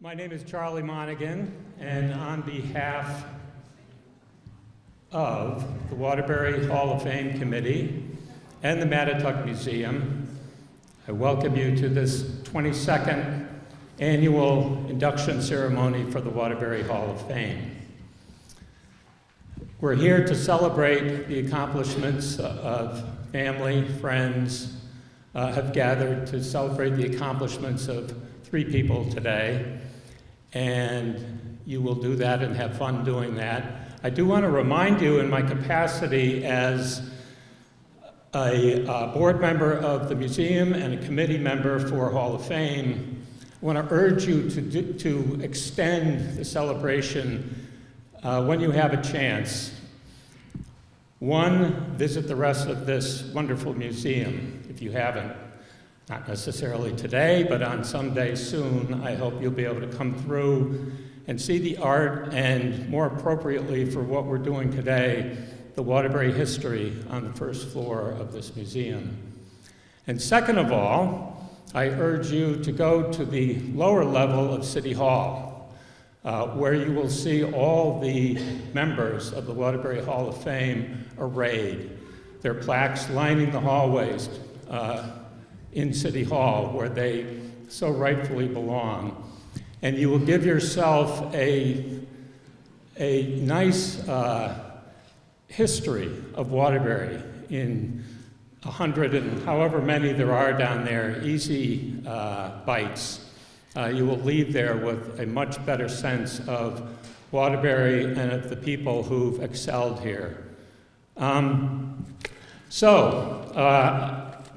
My name is Charlie Monaghan, and on behalf of the Waterbury Hall of Fame Committee and the Mattatuck Museum, I welcome you to this 22nd annual induction ceremony for the Waterbury Hall of Fame. We're here to celebrate the accomplishments of family, friends, have gathered to celebrate the accomplishments of 3 people today, and you will do that and have fun doing that. I do want to remind you, in my capacity as a board member of the museum and a committee member for Hall of Fame, I want to urge you to extend the celebration when you have a chance. 1, visit the rest of this wonderful museum if you haven't. Not necessarily today, but on some day soon, I hope you'll be able to come through and see the art and, more appropriately for what we're doing today, the Waterbury history on the first floor of this museum. And second of all, I urge you to go to the lower level of City Hall, where you will see all the members of the Waterbury Hall of Fame arrayed. There are plaques lining the hallways in City Hall, where they so rightfully belong. And you will give yourself a nice history of Waterbury in 100 and however many there are down there, easy bites. You will leave there with a much better sense of Waterbury and of the people who've excelled here.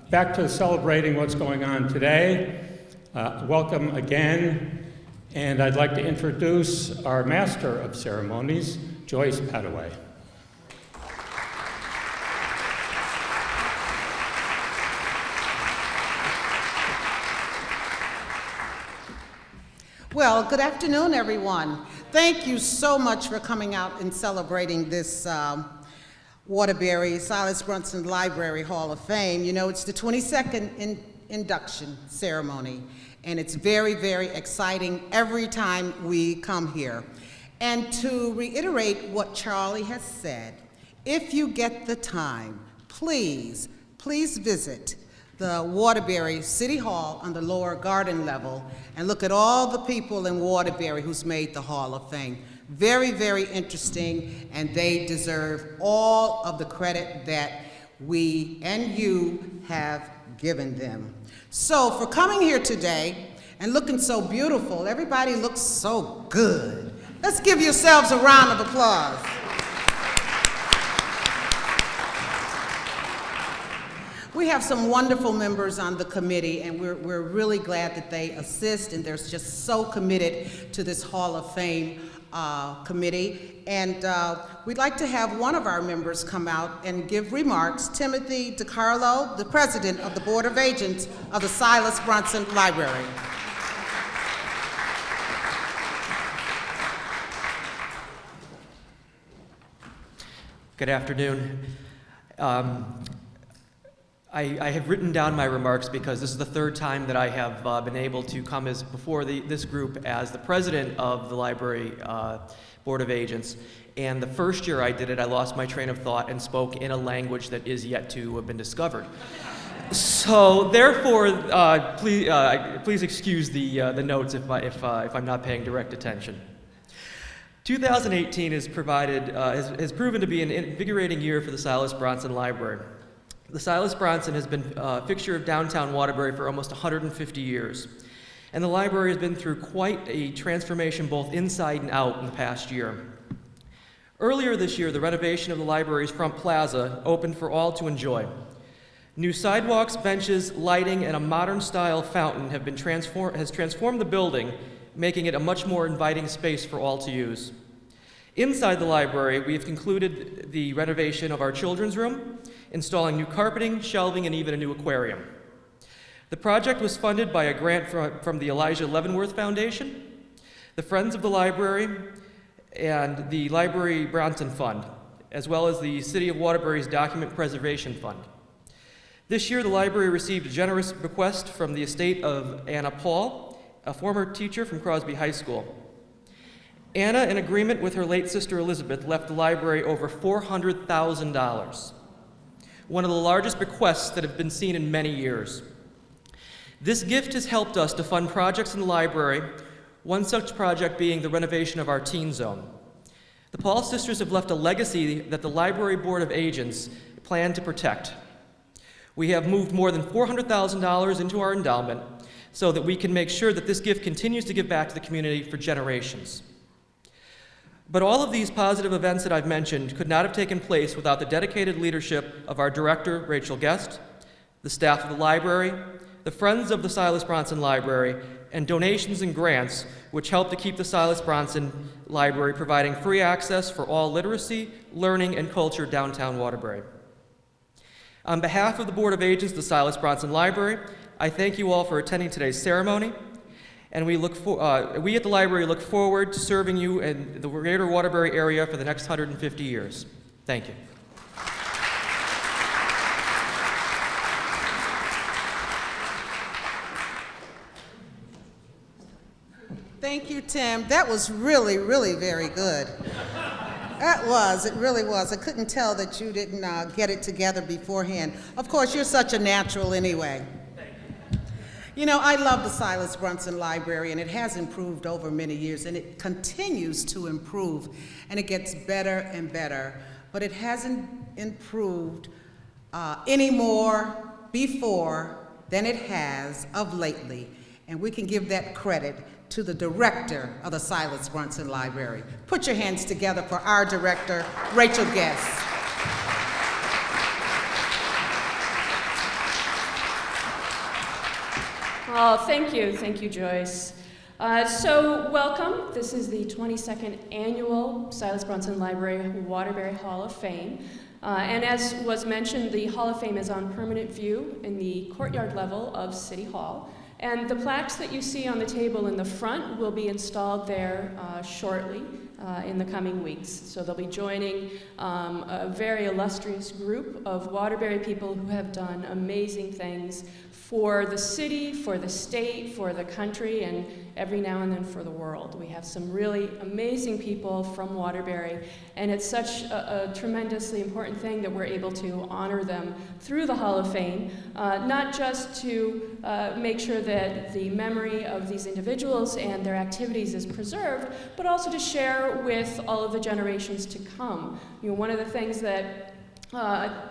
Back to celebrating what's going on today. Welcome again, and I'd like to introduce our Master of Ceremonies, Joyce Pettaway. Well, good afternoon, everyone. Thank you so much for coming out and celebrating this Waterbury Silas Brunson Library Hall of Fame. You know, it's the 22nd induction ceremony, and it's very, very exciting every time we come here. And to reiterate what Charlie has said, if you get the time, please visit the Waterbury City Hall on the lower garden level and look at all the people in Waterbury who's made the Hall of Fame. Very, very interesting, and they deserve all of the credit that we and you have given them. So for coming here today and looking so beautiful, everybody looks so good. Let's give yourselves a round of applause. We have some wonderful members on the committee, and we're really glad that they assist, and they're just so committed to this Hall of Fame committee. And we'd like to have one of our members come out and give remarks. Timothy DiCarlo, the president of the Board of Agents of the Silas Brunson Library. Good afternoon. I have written down my remarks because this is the 3rd time that I have been able to come before this group as the president of the Library Board of Agents. And the first year I did it, I lost my train of thought and spoke in a language that is yet to have been discovered. So therefore, please excuse the notes if I'm not paying direct attention. 2018 has proven to be an invigorating year for the Silas Brunson Library. The Silas Brunson has been a fixture of downtown Waterbury for almost 150 years, and the library has been through quite a transformation both inside and out in the past year. Earlier this year, the renovation of the library's front plaza opened for all to enjoy. New sidewalks, benches, lighting, and a modern-style fountain has transformed the building, making it a much more inviting space for all to use. Inside the library, we have concluded the renovation of our children's room, installing new carpeting, shelving, and even a new aquarium. The project was funded by a grant from the Elijah Leavenworth Foundation, the Friends of the Library, and the Library Bronson Fund, as well as the City of Waterbury's Document Preservation Fund. This year, the library received a generous bequest from the estate of Anna Paul, a former teacher from Crosby High School. Anna, in agreement with her late sister Elizabeth, left the library over $400,000, one of the largest bequests that have been seen in many years. This gift has helped us to fund projects in the library, one such project being the renovation of our teen zone. The Paul sisters have left a legacy that the Library Board of Agents plan to protect. We have moved more than $400,000 into our endowment so that we can make sure that this gift continues to give back to the community for generations. But all of these positive events that I've mentioned could not have taken place without the dedicated leadership of our director, Rachel Guest, the staff of the library, the Friends of the Silas Bronson Library, and donations and grants, which help to keep the Silas Bronson Library providing free access for all literacy, learning, and culture downtown Waterbury. On behalf of the Board of Agents of the Silas Bronson Library, I thank you all for attending today's ceremony, and we at the library look forward to serving you in the greater Waterbury area for the next 150 years. Thank you. Thank you, Tim. That was really, really very good. It really was. I couldn't tell that you didn't get it together beforehand. Of course, you're such a natural anyway. You know, I love the Silas Bronson Library, and it has improved over many years, and it continues to improve, and it gets better and better. But it hasn't improved any more before than it has of lately, and we can give that credit to the director of the Silas Bronson Library. Put your hands together for our director, Rachel Guest. Oh, thank you, Joyce. So welcome. This is the 22nd annual Silas Bronson Library Waterbury Hall of Fame. And as was mentioned, the Hall of Fame is on permanent view in the courtyard level of City Hall. And the plaques that you see on the table in the front will be installed there shortly in the coming weeks. So they'll be joining a very illustrious group of Waterbury people who have done amazing things for the city, for the state, for the country, and every now and then for the world. We have some really amazing people from Waterbury, and it's such a tremendously important thing that we're able to honor them through the Hall of Fame, not just to make sure that the memory of these individuals and their activities is preserved, but also to share with all of the generations to come. You know, one of the things that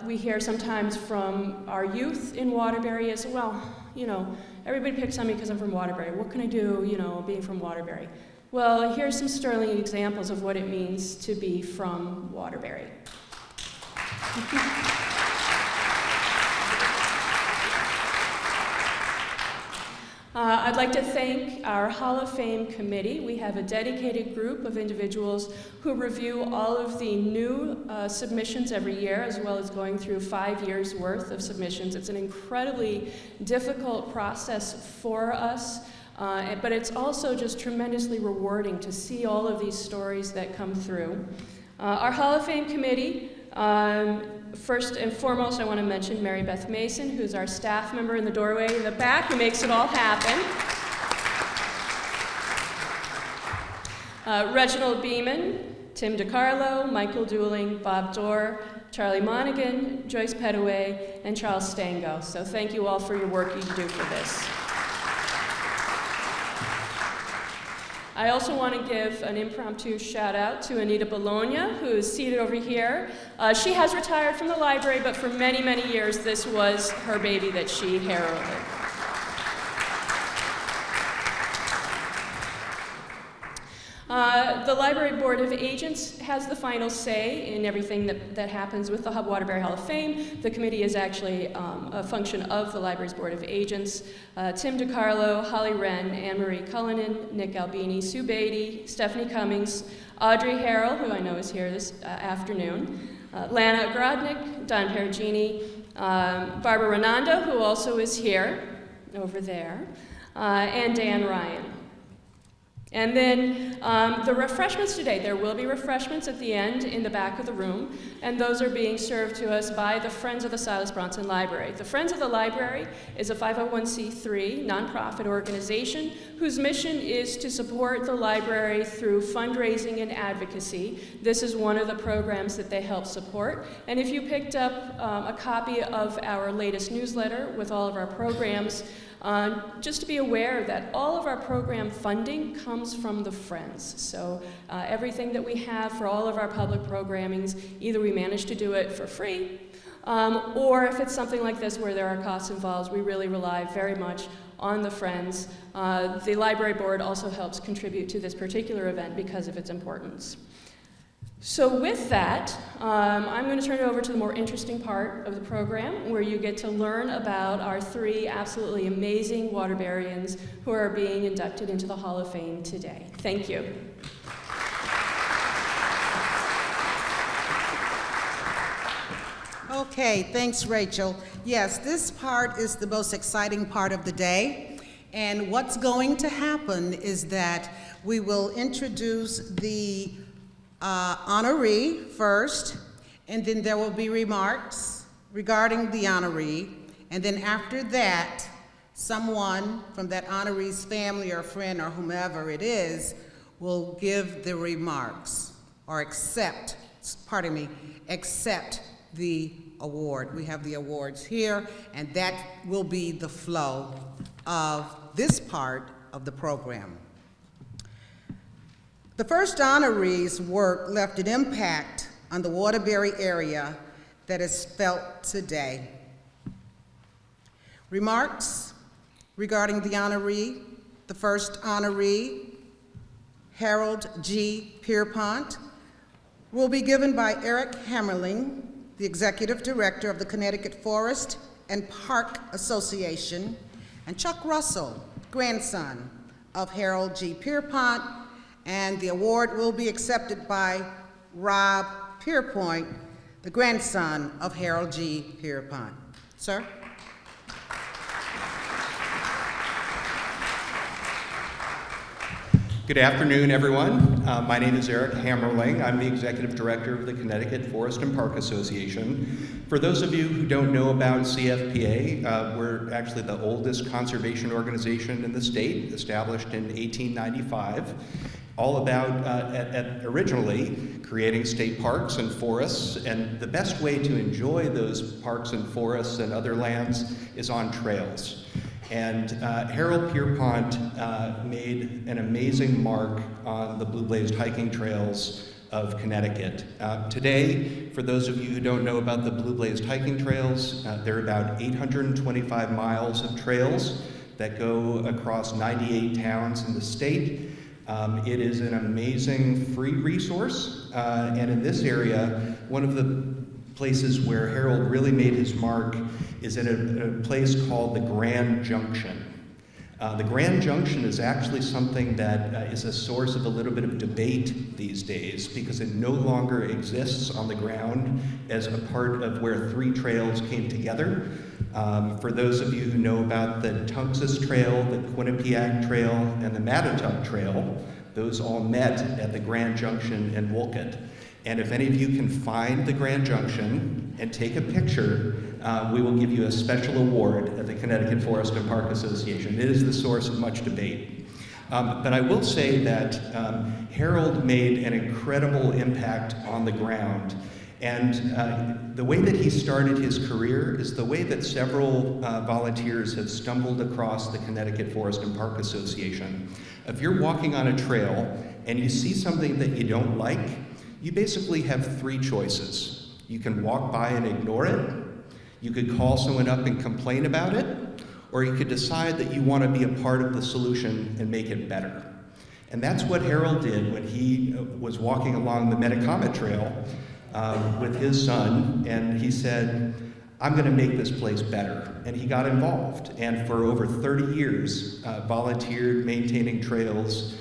we hear sometimes from our youth in Waterbury is, well, you know, everybody picks on me because I'm from Waterbury. What can I do, you know, being from Waterbury? Well, here's some sterling examples of what it means to be from Waterbury. I'd like to thank our Hall of Fame committee. We have a dedicated group of individuals who review all of the new submissions every year, as well as going through 5 years' worth of submissions. It's an incredibly difficult process for us, but it's also just tremendously rewarding to see all of these stories that come through. Our Hall of Fame committee, first and foremost, I want to mention Mary Beth Mason, who's our staff member in the doorway in the back, who makes it all happen. Reginald Beeman, Tim DiCarlo, Michael Dooling, Bob Dorr, Charlie Monaghan, Joyce Pettaway, and Charles Stango. So thank you all for your work you do for this. I also want to give an impromptu shout out to Anita Bologna, who is seated over here. She has retired from the library, but for many, many years, this was her baby that she heralded. The Library Board of Agents has the final say in everything that happens with the Waterbury Hall of Fame. The committee is actually a function of the Library's Board of Agents. Tim DiCarlo, Holly Wren, Anne-Marie Cullinan, Nick Albini, Sue Beatty, Stephanie Cummings, Audrey Harrell, who I know is here this afternoon, Lana Grodnick, Don Perugini, Barbara Renanda, who also is here, over there, and Dan Ryan. And then the refreshments today, there will be refreshments at the end in the back of the room, and those are being served to us by the Friends of the Silas Bronson Library. The Friends of the Library is a 501c3 nonprofit organization whose mission is to support the library through fundraising and advocacy. This is one of the programs that they help support. And if you picked up a copy of our latest newsletter with all of our programs, just to be aware that all of our program funding comes from the Friends. So everything that we have for all of our public programmings, either we manage to do it for free, or if it's something like this where there are costs involved, we really rely very much on the Friends. The library board also helps contribute to this particular event because of its importance. So with that, I'm going to turn it over to the more interesting part of the program, where you get to learn about our three absolutely amazing Waterburyans who are being inducted into the Hall of Fame today. Thank you. Okay, thanks, Rachel. Yes, this part is the most exciting part of the day. And what's going to happen is that we will introduce the honoree first, and then there will be remarks regarding the honoree, and then after that, someone from that honoree's family or friend or whomever it is will give the remarks or accept the award. We have the awards here, and that will be the flow of this part of the program. The first honoree's work left an impact on the Waterbury area that is felt today. Remarks regarding the honoree. The first honoree, Harold G. Pierpont, will be given by Eric Hammerling, the Executive Director of the Connecticut Forest and Park Association, and Chuck Russell, grandson of Harold G. Pierpont, and the award will be accepted by Rob Pierpont, the grandson of Harold G. Pierpont. Sir? Good afternoon, everyone. My name is Eric Hammerling. I'm the Executive Director of the Connecticut Forest and Park Association. For those of you who don't know about CFPA, we're actually the oldest conservation organization in the state, established in 1895. All about, originally, creating state parks and forests, and the best way to enjoy those parks and forests and other lands is on trails. And Harold Pierpont made an amazing mark on the blue-blazed hiking trails of Connecticut. Today, for those of you who don't know about the blue-blazed hiking trails, there are about 825 miles of trails that go across 98 towns in the state. It is an amazing free resource, and in this area, one of the places where Harold really made his mark is in a place called the Grand Junction. The Grand Junction is actually something that is a source of a little bit of debate these days because it no longer exists on the ground as a part of where three trails came together. For those of you who know about the Tunxus Trail, the Quinnipiac Trail, and the Mattatuck Trail, those all met at the Grand Junction in Wolcott. And if any of you can find the Grand Junction and take a picture, we will give you a special award at the Connecticut Forest and Park Association. It is the source of much debate. But I will say that Harold made an incredible impact on the ground. And the way that he started his career is the way that several volunteers have stumbled across the Connecticut Forest and Park Association. If you're walking on a trail and you see something that you don't like, you basically have three choices. You can walk by and ignore it, you could call someone up and complain about it, or you could decide that you want to be a part of the solution and make it better. And that's what Harold did when he was walking along the Mattatuck Trail with his son, and he said, I'm going to make this place better. And he got involved, and for over 30 years, volunteered maintaining trails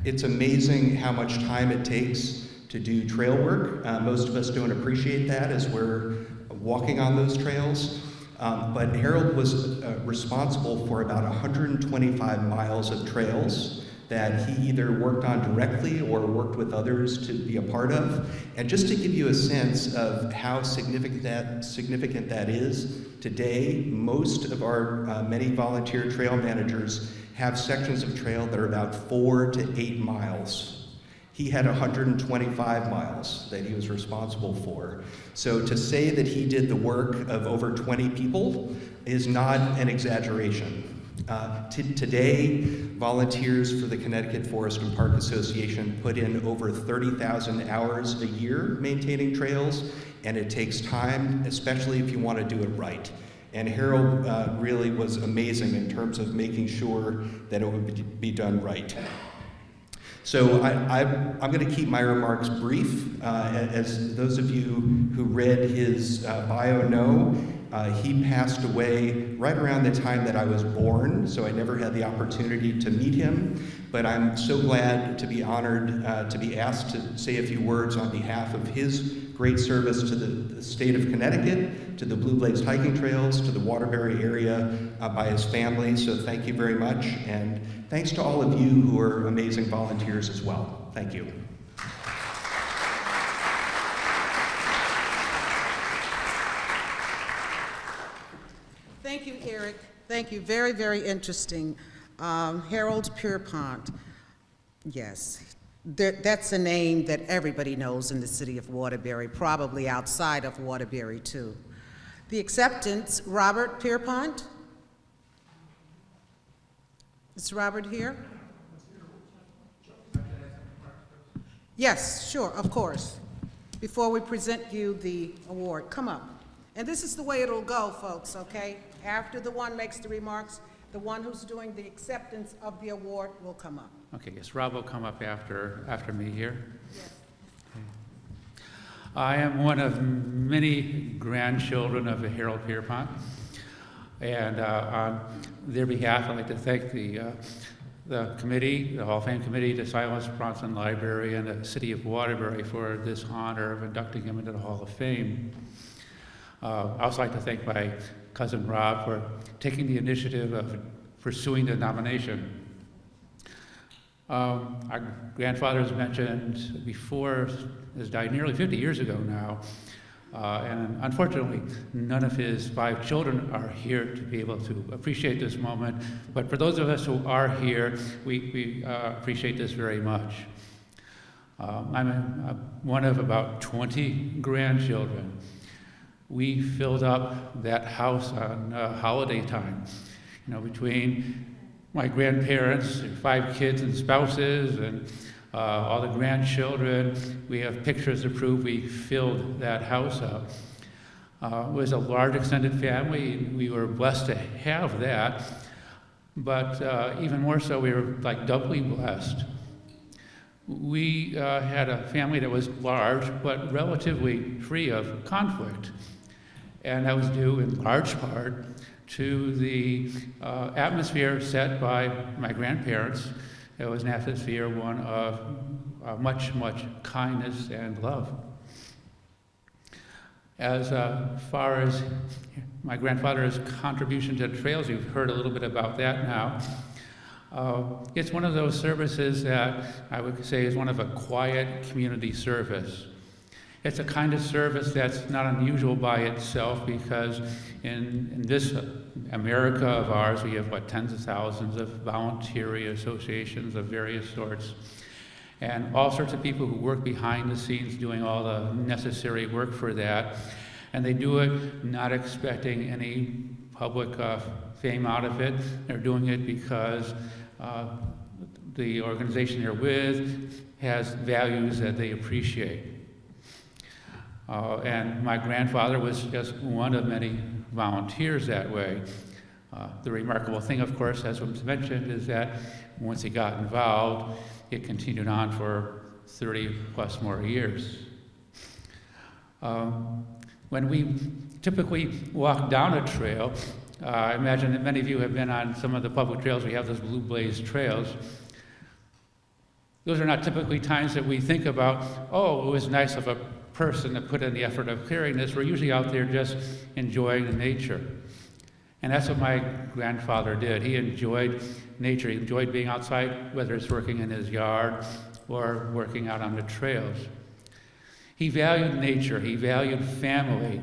It's amazing how much time it takes to do trail work. Most of us don't appreciate that as we're walking on those trails. But Harold was responsible for about 125 miles of trails that he either worked on directly or worked with others to be a part of. And just to give you a sense of how significant that is, today, most of our many volunteer trail managers have sections of trail that are about 4 to 8 miles. He had 125 miles that he was responsible for. So to say that he did the work of over 20 people is not an exaggeration. Today, volunteers for the Connecticut Forest and Park Association put in over 30,000 hours a year maintaining trails, and it takes time, especially if you want to do it right. And Harold really was amazing in terms of making sure that it would be done right. So I'm going to keep my remarks brief. As those of you who read his bio know, he passed away right around the time that I was born, so I never had the opportunity to meet him. But I'm so glad to be honored to be asked to say a few words on behalf of his great service to the state of Connecticut, to the Blue Blaze hiking trails, to the Waterbury area by his family. So thank you very much. And thanks to all of you who are amazing volunteers as well. Thank you. Thank you, Eric. Thank you. Very, very interesting. Harold Pierpont. Yes, that's a name that everybody knows in the city of Waterbury, probably outside of Waterbury, too. The acceptance, Robert Pierpont? Is Robert here? Yes, sure, of course. Before we present you the award, come up. And this is the way it'll go, folks, okay? After the one makes the remarks, the one who's doing the acceptance of the award will come up. Okay, yes, Rob will come up after me here. Yes. Okay. I am one of many grandchildren of Harold Pierpont, and on their behalf, I'd like to thank the committee, the Hall of Fame committee, the Silas Bronson Library, and the city of Waterbury for this honor of inducting him into the Hall of Fame. I'd also like to thank my cousin Rob for taking the initiative of pursuing the nomination. Our grandfather, as mentioned before, has died nearly 50 years ago now, and unfortunately, none of his 5 children are here to be able to appreciate this moment, but for those of us who are here, we appreciate this very much. I'm one of about 20 grandchildren. We filled up that house on holiday time, you know, between my grandparents, 5 kids and spouses, and all the grandchildren. We have pictures to prove we filled that house up. It was a large extended family. We were blessed to have that, but even more so, we were like doubly blessed. We had a family that was large, but relatively free of conflict. And that was due in large part to the atmosphere set by my grandparents. It was an atmosphere, one of much, much kindness and love. As far as my grandfather's contribution to the trails, you've heard a little bit about that now. It's one of those services that I would say is one of a quiet community service. It's a kind of service that's not unusual by itself because in this America of ours, we have, tens of thousands of voluntary associations of various sorts, and all sorts of people who work behind the scenes doing all the necessary work for that, and they do it not expecting any public fame out of it. They're doing it because the organization they're with has values that they appreciate. And my grandfather was just one of many volunteers that way. The remarkable thing, of course, as was mentioned, is that once he got involved, it continued on for 30 plus more years. When we typically walk down a trail, I imagine that many of you have been on some of the public trails. We have those Blue Blaze trails. Those are not typically times that we think about, oh, it was nice of a person to put in the effort of clearing this. We're usually out there just enjoying the nature. And that's what my grandfather did. He enjoyed nature. He enjoyed being outside, whether it's working in his yard or working out on the trails. He valued nature. He valued family.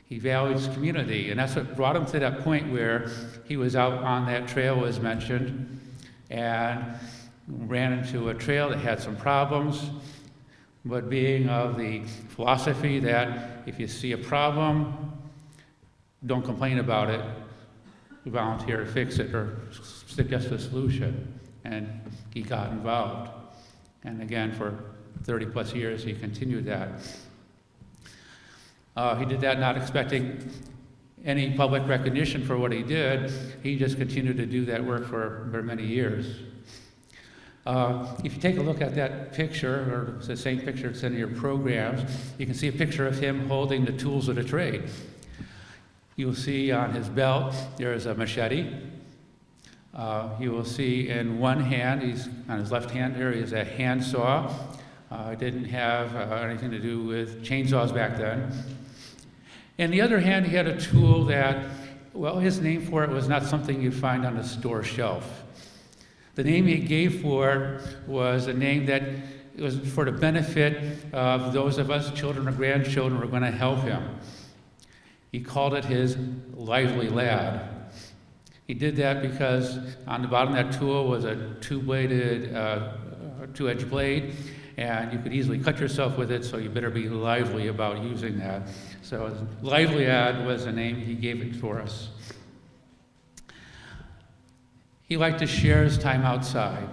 He valued his community. And that's what brought him to that point where he was out on that trail, as mentioned, and ran into a trail that had some problems, but being of the philosophy that if you see a problem, don't complain about it, volunteer to fix it or suggest a solution. And he got involved. And again, for 30 plus years, he continued that. He did that not expecting any public recognition for what he did. He just continued to do that work for many years. If you take a look at that picture, or it's the same picture that's in your programs, you can see a picture of him holding the tools of the trade. You'll see on his belt there is a machete. You will see in one hand, on his left hand there is a handsaw. It didn't have anything to do with chainsaws back then. In the other hand, he had a tool that, well, his name for it was not something you'd find on a store shelf. The name he gave for it was a name that was for the benefit of those of us, children or grandchildren, who were going to help him. He called it his lively lad. He did that because on the bottom of that tool was a two-edged blade, and you could easily cut yourself with it, so you better be lively about using that. So lively lad was the name he gave it for us. He liked to share his time outside.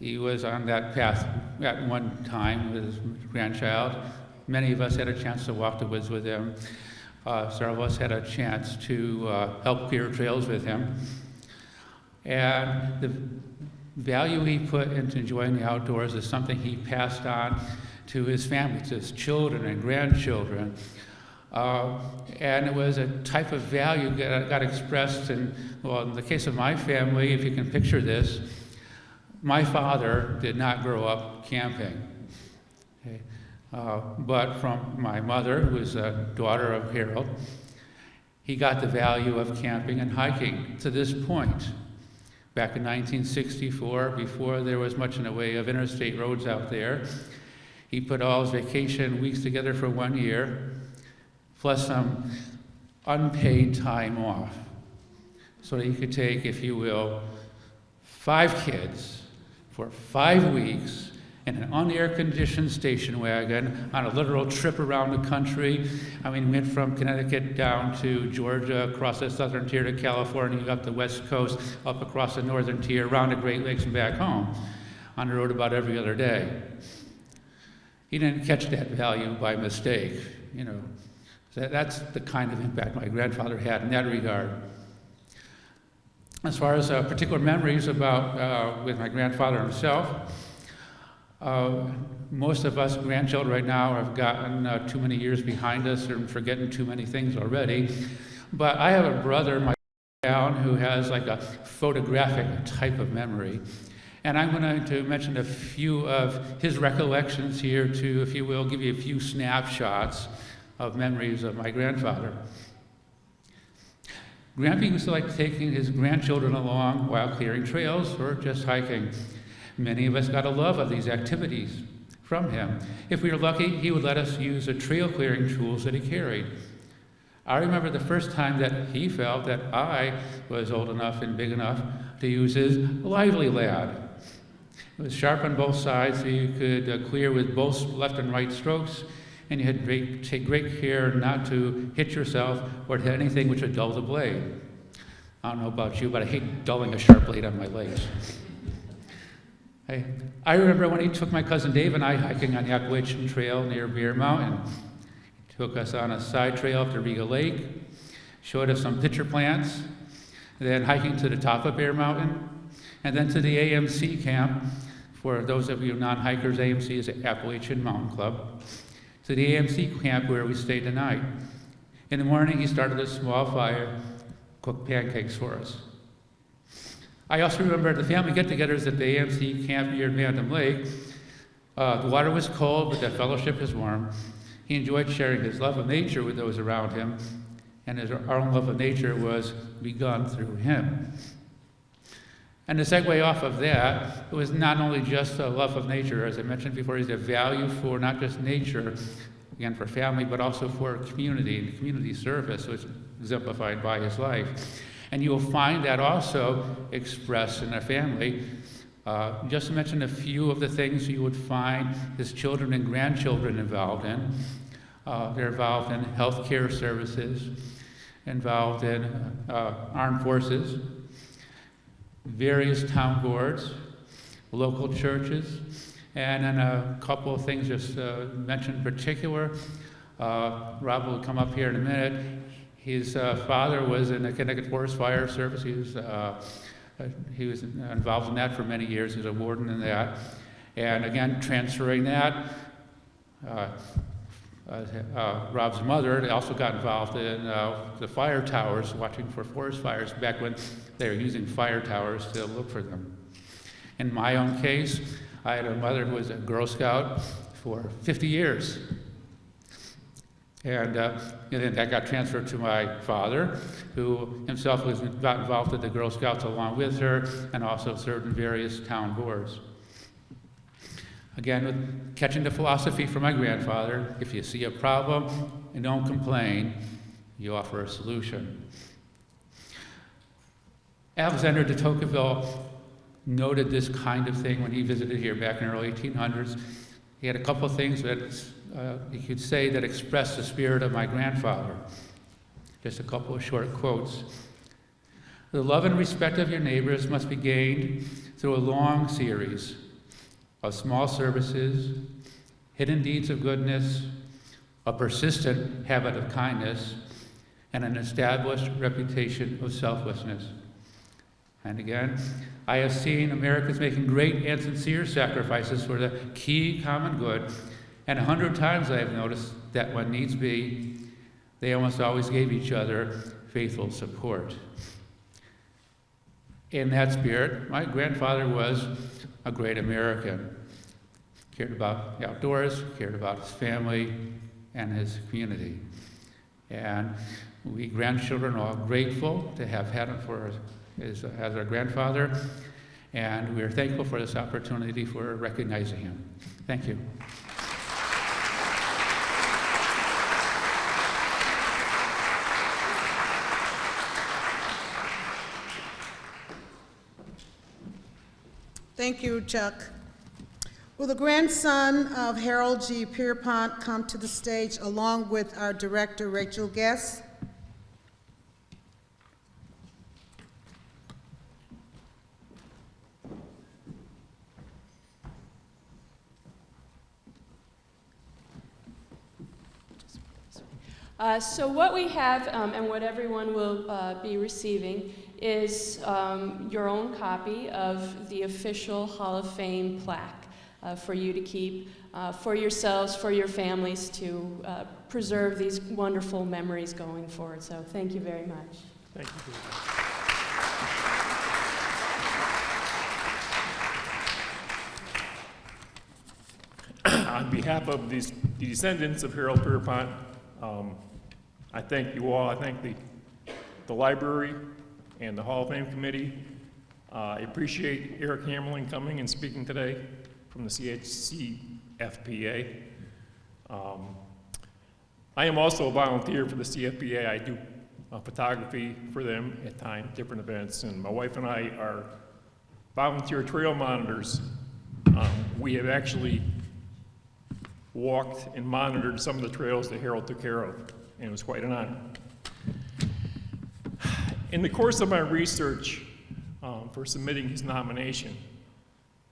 He was on that path at one time with his grandchild. Many of us had a chance to walk the woods with him. Several of us had a chance to help clear trails with him. And the value he put into enjoying the outdoors is something he passed on to his family, to his children and grandchildren. And it was a type of value that got expressed in, well, in the case of my family, if you can picture this, my father did not grow up camping. Okay? But from my mother, who was a daughter of Harold, he got the value of camping and hiking to this point. Back in 1964, before there was much in the way of interstate roads out there, he put all his vacation weeks together for 1 year, plus some unpaid time off, so that he could take, if you will, 5 kids for 5 weeks in an unair-conditioned station wagon on a literal trip around the country. I mean, we went from Connecticut down to Georgia, across the southern tier to California, up the west coast, up across the northern tier, around the Great Lakes and back home, on the road about every other day. He didn't catch that value by mistake, you know. So that's the kind of impact my grandfather had in that regard. As far as particular memories about with my grandfather himself, most of us grandchildren right now have gotten too many years behind us and forgetting too many things already. But I have a brother, my down, who has like a photographic type of memory. And I'm going to mention a few of his recollections here to, if you will, give you a few snapshots of memories of my grandfather. Grandpa used to like taking his grandchildren along while clearing trails or just hiking. Many of us got a love of these activities from him. If we were lucky, he would let us use the trail clearing tools that he carried. I remember the first time that he felt that I was old enough and big enough to use his lively lad. It was sharp on both sides, so you could clear with both left and right strokes, and you had to take great care not to hit yourself or to hit anything which would dull the blade. I don't know about you, but I hate dulling a sharp blade on my legs. I remember when he took my cousin Dave and I hiking on the Appalachian Trail near Bear Mountain. He took us on a side trail up to Riga Lake, showed us some pitcher plants, then hiking to the top of Bear Mountain, and then to the AMC camp. For those of you non-hikers, AMC is the Appalachian Mountain Club. To the AMC camp where we stayed the night. In the morning, he started a small fire, cooked pancakes for us. I also remember the family get-togethers at the AMC camp near Vandam Lake. The water was cold, but the fellowship was warm. He enjoyed sharing his love of nature with those around him, and our own love of nature was begun through him. And to segue off of that, it was not only just a love of nature, as I mentioned before, he's a value for not just nature, again for family, but also for community and community service, which is exemplified by his life. And you will find that also expressed in a family. Just to mention a few of the things you would find his children and grandchildren involved in. They're involved in healthcare services, involved in armed forces, various town boards, local churches, and then a couple of things just mentioned in particular. Rob will come up here in a minute. His father was in the Connecticut Forest Fire Service. He was involved in that for many years. He was a warden in that. And again, transferring that, Rob's mother also got involved in the fire towers, watching for forest fires back when they were using fire towers to look for them. In my own case, I had a mother who was a Girl Scout for 50 years. And then that got transferred to my father, who himself got involved with the Girl Scouts along with her, and also served in various town boards. Again, with catching the philosophy from my grandfather, if you see a problem and don't complain, you offer a solution. Alexander de Tocqueville noted this kind of thing when he visited here back in the early 1800s. He had a couple of things that he could say that expressed the spirit of my grandfather. Just a couple of short quotes. The love and respect of your neighbors must be gained through a long series of small services, hidden deeds of goodness, a persistent habit of kindness, and an established reputation of selflessness. And again, I have seen Americans making great and sincere sacrifices for the key common good, and 100 times I have noticed that when needs be, they almost always gave each other faithful support. In that spirit, my grandfather was a great American. Cared about the outdoors, cared about his family and his community. And we grandchildren are all grateful to have had him as our grandfather, and we are thankful for this opportunity for recognizing him. Thank you. Thank you, Chuck. Will the grandson of Harold G. Pierpont come to the stage along with our director, Rachel Guest? So what we have, and what everyone will be receiving, is your own copy of the official Hall of Fame plaque for you to keep for yourselves, for your families, to preserve these wonderful memories going forward. So thank you very much. Thank you. On behalf of the descendants of Harold Pierpont, I thank you all. I thank the library and the Hall of Fame committee. I appreciate Eric Hammerling coming and speaking today from the CFPA. I am also a volunteer for the CFPA. I do photography for them at times, different events, and my wife and I are volunteer trail monitors. We have actually walked and monitored some of the trails that Harold took care of, and it was quite an honor. In the course of my research for submitting his nomination,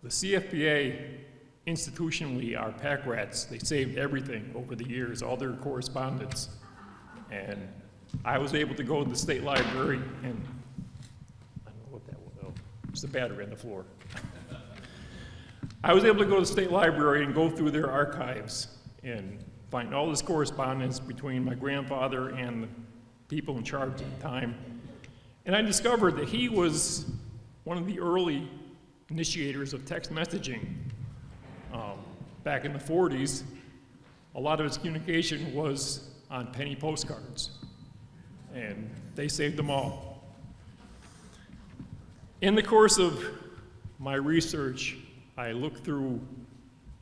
the CFPA institutionally are pack rats. They saved everything over the years, all their correspondence. And I was able to go to the state library and, I don't know what that was, oh, it's the battery on the floor. I was able to go to the state library and go through their archives and find all this correspondence between my grandfather and the people in charge at the time. And I discovered that he was one of the early initiators of text messaging. Back in the 40s, a lot of his communication was on penny postcards. and they saved them all. In the course of my research, I looked through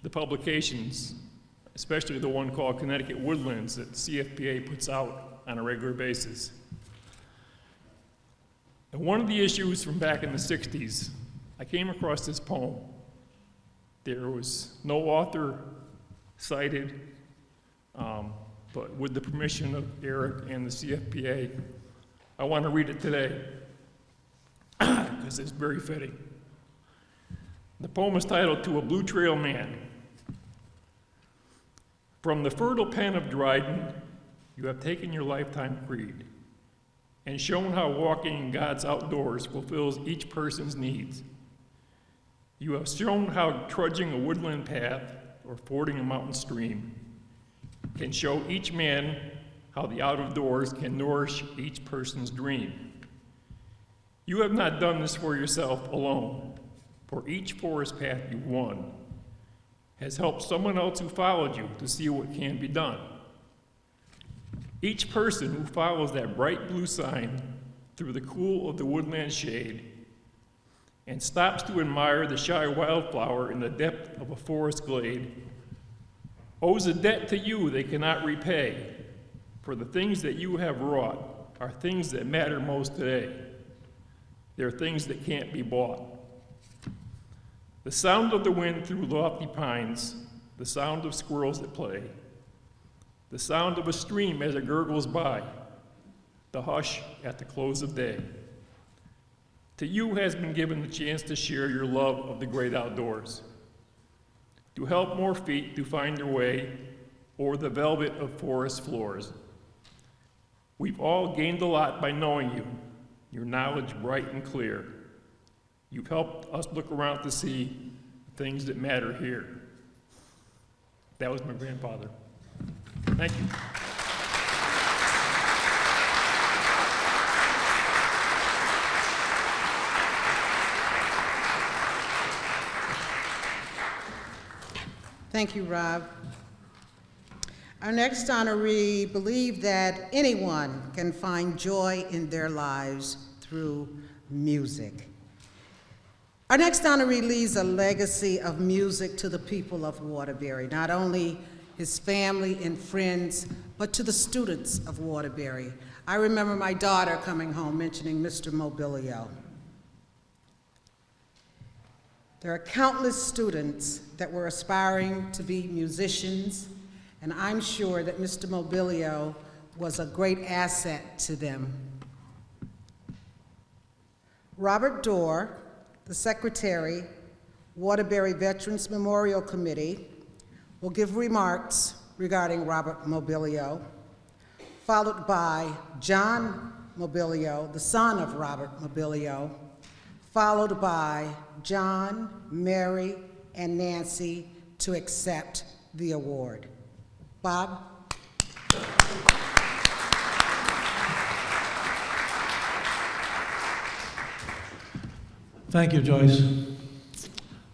the publications, especially the one called Connecticut Woodlands that CFPA puts out on a regular basis. And one of the issues from back in the 60s, I came across this poem. There was no author cited, but with the permission of Eric and the CFPA, I want to read it today because it's very fitting. The poem is titled "To a Blue Trail Man." From the fertile pen of Dryden, you have taken your lifetime creed and shown how walking in God's outdoors fulfills each person's needs. You have shown how trudging a woodland path or fording a mountain stream can show each man how the out of doors can nourish each person's dream. You have not done this for yourself alone, for each forest path you've won has helped someone else who followed you to see what can be done. Each person who follows that bright blue sign through the cool of the woodland shade and stops to admire the shy wildflower in the depth of a forest glade owes a debt to you they cannot repay, for the things that you have wrought are things that matter most today. They're things that can't be bought. The sound of the wind through lofty pines, the sound of squirrels that play, the sound of a stream as it gurgles by, the hush at the close of day. To you has been given the chance to share your love of the great outdoors, to help more feet to find their way over the velvet of forest floors. We've all gained a lot by knowing you, your knowledge bright and clear. You've helped us look around to see the things that matter here. That was my grandfather. Thank you. Thank you, Rob. Our next honoree believed that anyone can find joy in their lives through music. Our next honoree leaves a legacy of music to the people of Waterbury, not only his family and friends, but to the students of Waterbury. I remember my daughter coming home mentioning Mr. Mobilio. There are countless students that were aspiring to be musicians, and I'm sure that Mr. Mobilio was a great asset to them. Robert Dorr, the Secretary, Waterbury Veterans Memorial Committee, will give remarks regarding Robert Mobilio, followed by John Mobilio, the son of Robert Mobilio, followed by John, Mary, and Nancy to accept the award. Bob? Thank you, Joyce.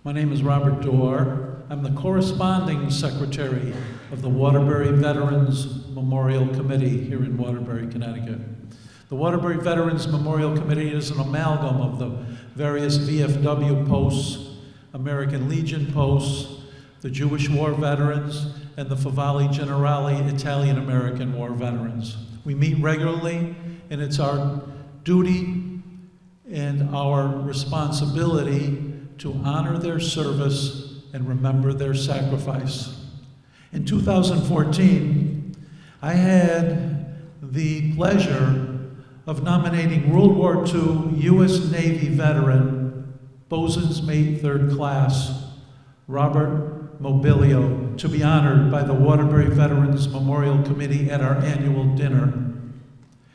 My name is Robert Dorr. I'm the corresponding secretary of the Waterbury Veterans Memorial Committee here in Waterbury, Connecticut. The Waterbury Veterans Memorial Committee is an amalgam of the various VFW posts, American Legion posts, the Jewish war veterans, and the Favali Generali Italian-American war veterans. We meet regularly, and it's our duty and our responsibility to honor their service and remember their sacrifice. In 2014, I had the pleasure of nominating World War II U.S. Navy veteran, Bosun's Mate 3rd Class, Robert Mobilio, to be honored by the Waterbury Veterans Memorial Committee at our annual dinner.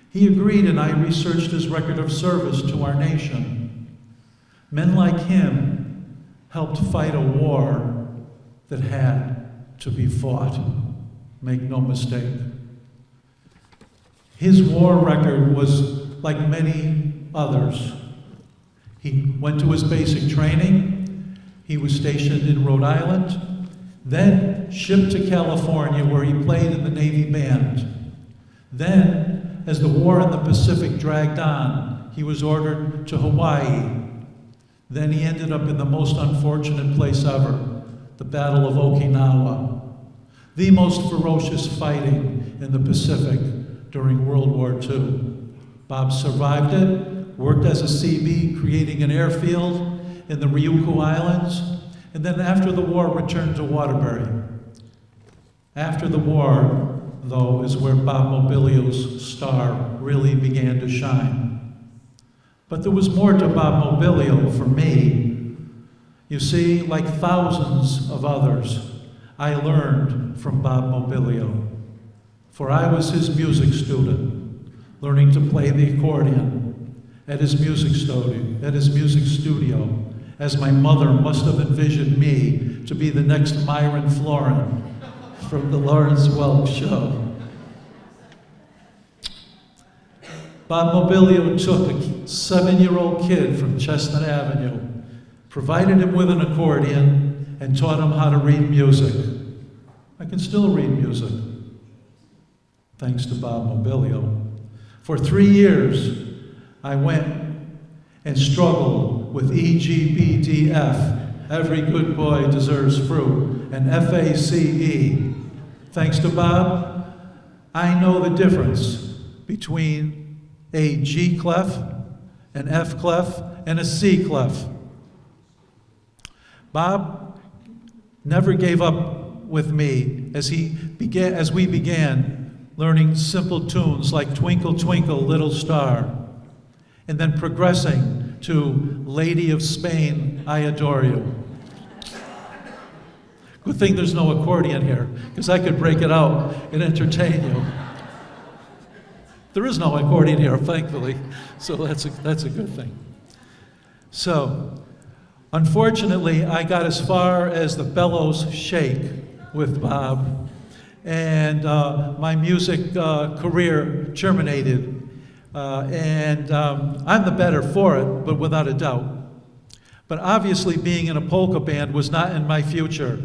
He agreed, and I researched his record of service to our nation. Men like him helped fight a war that had to be fought. Make no mistake. His war record was like many others. He went to his basic training. He was stationed in Rhode Island, then shipped to California where he played in the Navy band. Then, as the war in the Pacific dragged on, he was ordered to Hawaii. Then he ended up in the most unfortunate place ever, the Battle of Okinawa, the most ferocious fighting in the Pacific during World War II. Bob survived it, worked as a CB, creating an airfield in the Ryukyu Islands, and then after the war returned to Waterbury. After the war, though, is where Bob Mobilio's star really began to shine. But there was more to Bob Mobilio for me. You see, like thousands of others, I learned from Bob Mobilio. For I was his music student, learning to play the accordion at his music studio, as my mother must have envisioned me to be the next Myron Florin from the Lawrence Welk Show. Bob Mobilio took a 7-year-old kid from Chestnut Avenue, provided him with an accordion, and taught him how to read music. I can still read music, thanks to Bob Mobilio. For 3 years, I went and struggled with EGBDF, Every Good Boy Deserves Fruit, and FACE. Thanks to Bob, I know the difference between a G clef, an F clef, and a C clef. Bob never gave up with me as we began learning simple tunes like Twinkle, Twinkle, Little Star, and then progressing to Lady of Spain, I Adore You. Good thing there's no accordion here, because I could break it out and entertain you. There is no accordion here, thankfully, so that's a good thing. So, unfortunately, I got as far as the Bellows Shake with Bob, and my music career terminated. I'm the better for it, but without a doubt. But obviously, being in a polka band was not in my future,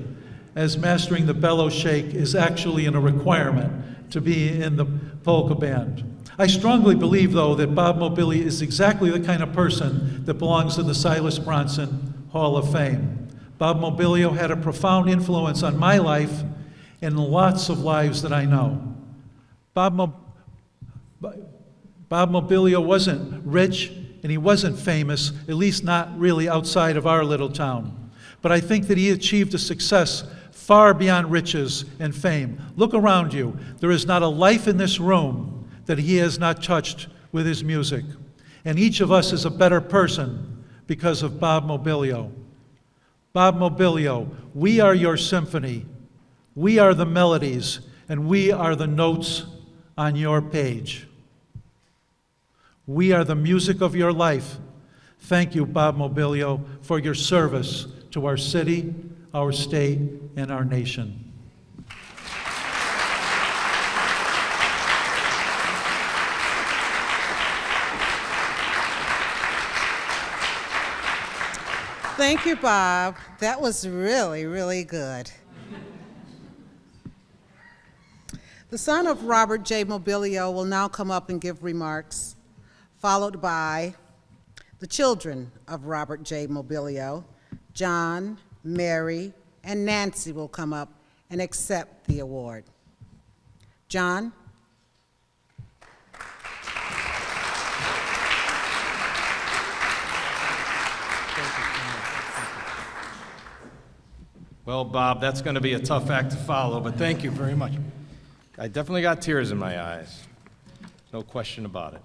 as mastering the Bellows Shake is actually a requirement to be in the polka band. I strongly believe, though, that Bob Mobilio is exactly the kind of person that belongs in the Silas Bronson Hall of Fame. Bob Mobilio had a profound influence on my life and lots of lives that I know. Bob Mobilio wasn't rich and he wasn't famous, at least not really outside of our little town. But I think that he achieved a success far beyond riches and fame. Look around you. There is not a life in this room that he has not touched with his music. And each of us is a better person because of Bob Mobilio. Bob Mobilio, we are your symphony. We are the melodies, and we are the notes on your page. We are the music of your life. Thank you, Bob Mobilio, for your service to our city, our state, and our nation. Thank you, Bob. That was really, really good. The son of Robert J. Mobilio will now come up and give remarks, followed by the children of Robert J. Mobilio. John, Mary, and Nancy will come up and accept the award. John? Well, Bob, that's going to be a tough act to follow, but thank you very much. I definitely got tears in my eyes. No question about it.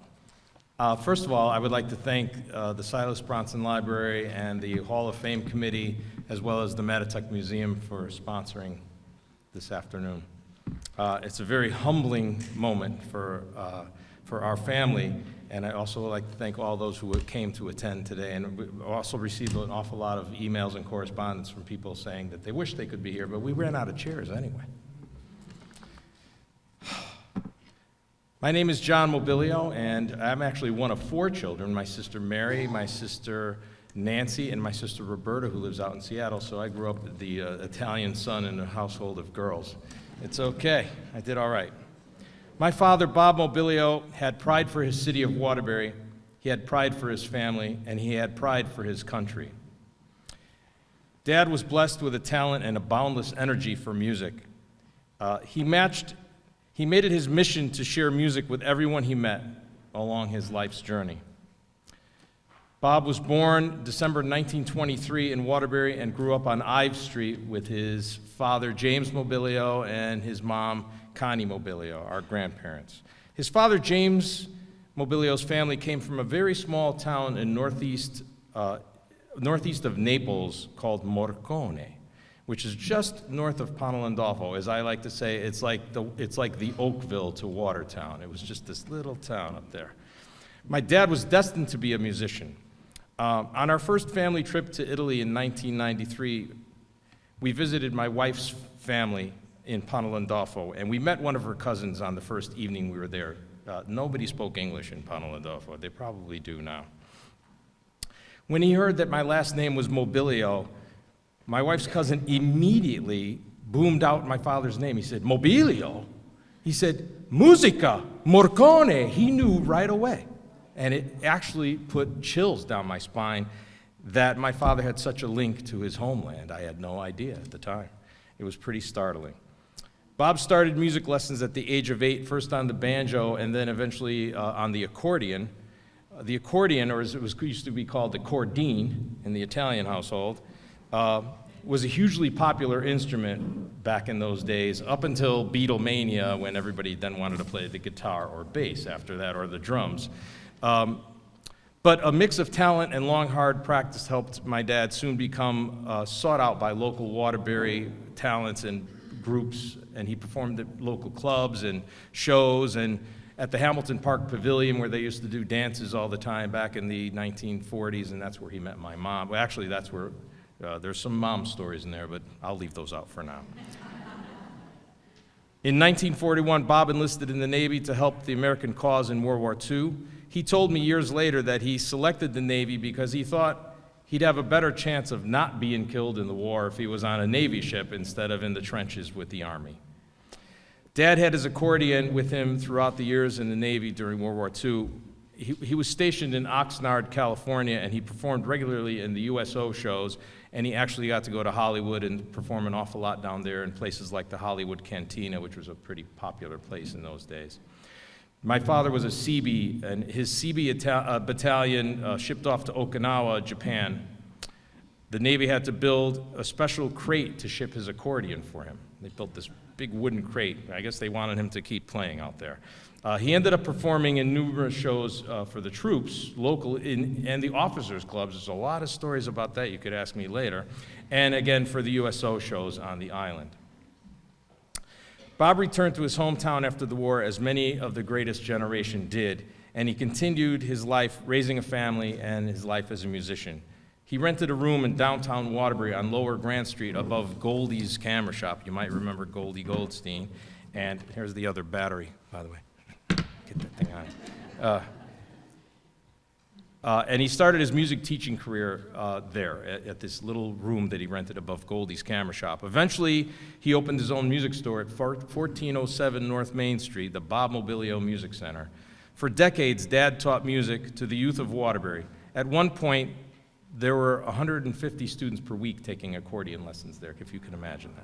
First of all, I would like to thank the Silas Bronson Library and the Hall of Fame Committee, as well as the Mattatuck Museum for sponsoring this afternoon. It's a very humbling moment for our family, and I also would like to thank all those who came to attend today. And we also received an awful lot of emails and correspondence from people saying that they wish they could be here, but we ran out of chairs anyway. My name is John Mobilio, and I'm actually one of 4 children. My sister Mary, my sister Nancy, and my sister Roberta, who lives out in Seattle. So I grew up the Italian son in a household of girls. It's okay. I did all right. My father, Bob Mobilio, had pride for his city of Waterbury, he had pride for his family, and he had pride for his country. Dad was blessed with a talent and a boundless energy for music. He made it his mission to share music with everyone he met along his life's journey. Bob was born December 1923 in Waterbury and grew up on Ives Street with his father, James Mobilio, and his mom, Connie Mobilio, our grandparents. His father, James Mobilio's family came from a very small town in northeast of Naples called Morcone, which is just north of Ponelandolfo. As I like to say, it's like the Oakville to Watertown. It was just this little town up there. My dad was destined to be a musician. On our first family trip to Italy in 1993, we visited my wife's family in Ponelandolfo, and we met one of her cousins on the first evening we were there. Nobody spoke English in Ponelandolfo. They probably do now. When he heard that my last name was Mobilio, my wife's cousin immediately boomed out my father's name. He said, Mobilio? He said, Musica, Morcone. He knew right away. And it actually put chills down my spine that my father had such a link to his homeland. I had no idea at the time. It was pretty startling. Bob started music lessons at the age of 8, first on the banjo and then eventually on the accordion. The accordion, or as it used to be called the cordine in the Italian household, was a hugely popular instrument back in those days, up until Beatlemania, when everybody then wanted to play the guitar or bass after that, or the drums. But a mix of talent and long, hard practice helped my dad soon become sought out by local Waterbury talents and groups, and he performed at local clubs and shows, and at the Hamilton Park Pavilion, where they used to do dances all the time back in the 1940s, and that's where he met my mom. Well, actually, that's where, there's some mom stories in there, but I'll leave those out for now. In 1941, Bob enlisted in the Navy to help the American cause in World War II. He told me years later that he selected the Navy because he thought he'd have a better chance of not being killed in the war if he was on a Navy ship instead of in the trenches with the Army. Dad had his accordion with him throughout the years in the Navy during World War II. He was stationed in Oxnard, California, and he performed regularly in the USO shows, and he actually got to go to Hollywood and perform an awful lot down there in places like the Hollywood Cantina, which was a pretty popular place in those days. My father was a Seabee, and his Seabee battalion shipped off to Okinawa, Japan. The Navy had to build a special crate to ship his accordion for him. They built this big wooden crate. I guess they wanted him to keep playing out there. He ended up performing in numerous shows for the troops, local, and the officers' clubs. There's a lot of stories about that you could ask me later. And again, for the USO shows on the island. Bob returned to his hometown after the war, as many of the greatest generation did, and he continued his life raising a family and his life as a musician. He rented a room in downtown Waterbury on Lower Grant Street above Goldie's Camera Shop. You might remember Goldie Goldstein. And here's the other battery, by the way. Get that thing on. And he started his music teaching career there at this little room that he rented above Goldie's Camera Shop. Eventually, he opened his own music store at 1407 North Main Street, the Bob Mobilio Music Center. For decades, Dad taught music to the youth of Waterbury. At one point, there were 150 students per week taking accordion lessons there, if you can imagine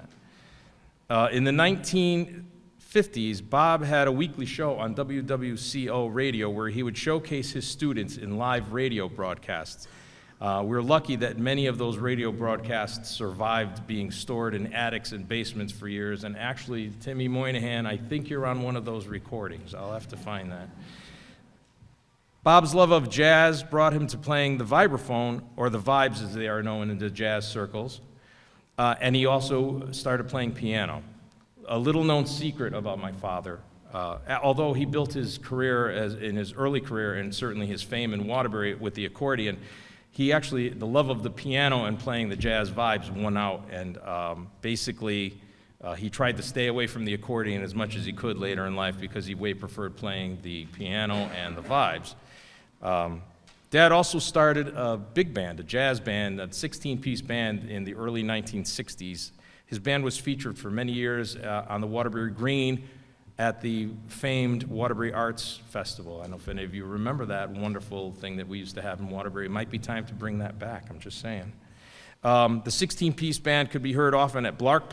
that. In the 1950s, Bob had a weekly show on WWCO radio where he would showcase his students in live radio broadcasts. We're lucky that many of those radio broadcasts survived being stored in attics and basements for years, and actually, Timmy Moynihan, I think you're on one of those recordings. I'll have to find that. Bob's love of jazz brought him to playing the vibraphone, or the vibes as they are known in the jazz circles, and he also started playing piano. A little-known secret about my father, although he built his career in his early career and certainly his fame in Waterbury with the accordion, he actually, the love of the piano and playing the jazz vibes won out, and basically he tried to stay away from the accordion as much as he could later in life because he way preferred playing the piano and the vibes. Dad also started a big band, a jazz band, a 16-piece band in the early 1960s. His band was featured for many years on the Waterbury Green, at the famed Waterbury Arts Festival. I don't know if any of you remember that wonderful thing that we used to have in Waterbury. It might be time to bring that back, I'm just saying. The 16-piece band could be heard often at block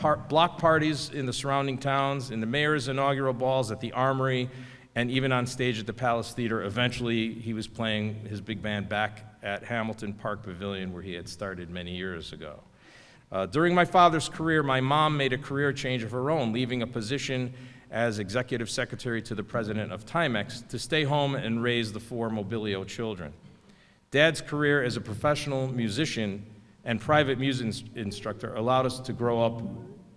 parties in the surrounding towns, in the mayor's inaugural balls, at the Armory, and even on stage at the Palace Theater. Eventually, he was playing his big band back at Hamilton Park Pavilion, where he had started many years ago. During my father's career, my mom made a career change of her own, leaving a position as executive secretary to the president of Timex to stay home and raise the 4 Mobilio children. Dad's career as a professional musician and private music instructor allowed us to grow up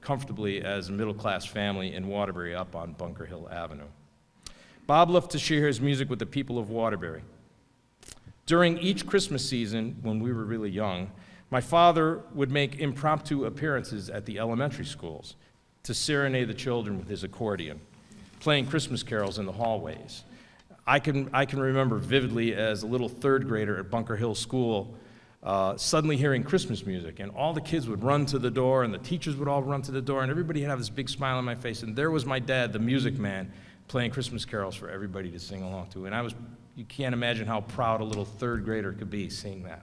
comfortably as a middle-class family in Waterbury up on Bunker Hill Avenue. Bob loved to share his music with the people of Waterbury. During each Christmas season, when we were really young, my father would make impromptu appearances at the elementary schools to serenade the children with his accordion, playing Christmas carols in the hallways. I can remember vividly as a little 3rd grader at Bunker Hill School suddenly hearing Christmas music, and all the kids would run to the door, and the teachers would all run to the door, and everybody would have this big smile on my face, and there was my dad, the music man, playing Christmas carols for everybody to sing along to. And you can't imagine how proud a little 3rd grader could be seeing that.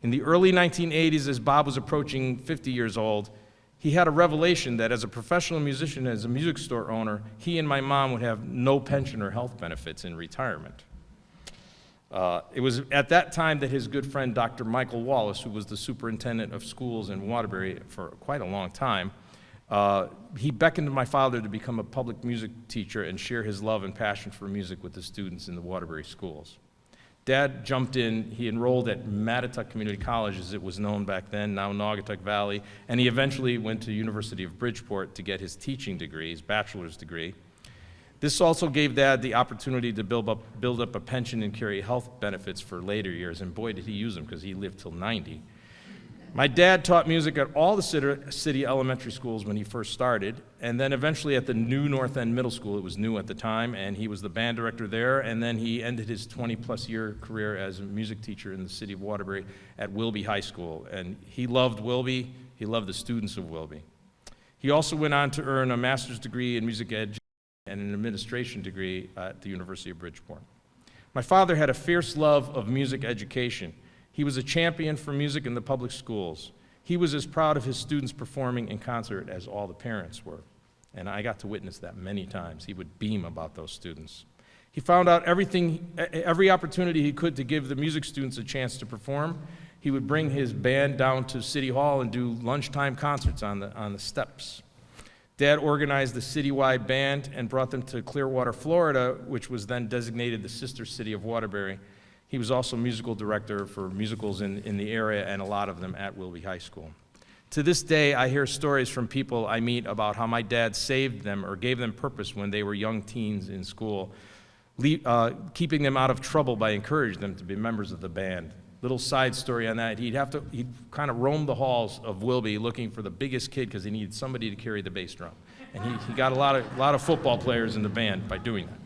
In the early 1980s, as Bob was approaching 50 years old, he had a revelation that as a professional musician, as a music store owner, he and my mom would have no pension or health benefits in retirement. It was at that time that his good friend, Dr. Michael Wallace, who was the superintendent of schools in Waterbury for quite a long time, he beckoned to my father to become a public music teacher and share his love and passion for music with the students in the Waterbury schools. Dad jumped in. He enrolled at Mattatuck Community College, as it was known back then, now Naugatuck Valley, and he eventually went to University of Bridgeport to get his teaching degree, his bachelor's degree. This also gave Dad the opportunity to build up a pension and carry health benefits for later years, and boy, did he use them, because he lived till 90. My dad taught music at all the city elementary schools when he first started, and then eventually at the new North End Middle School. It was new at the time, and he was the band director there, and then he ended his 20-plus year career as a music teacher in the city of Waterbury at Wilby High School. And he loved Wilby. He loved the students of Wilby. He also went on to earn a master's degree in music education and an administration degree at the University of Bridgeport. My father had a fierce love of music education. He was a champion for music in the public schools. He was as proud of his students performing in concert as all the parents were. And I got to witness that many times. He would beam about those students. He found out every opportunity he could to give the music students a chance to perform. He would bring his band down to City Hall and do lunchtime concerts on the steps. Dad organized the citywide band and brought them to Clearwater, Florida, which was then designated the sister city of Waterbury. He was also musical director for musicals in the area, and a lot of them at Wilby High School. To this day, I hear stories from people I meet about how my dad saved them or gave them purpose when they were young teens in school, keeping them out of trouble by encouraging them to be members of the band. Little side story on that, he'd kind of roam the halls of Wilby looking for the biggest kid because he needed somebody to carry the bass drum. And he got a lot of football players in the band by doing that.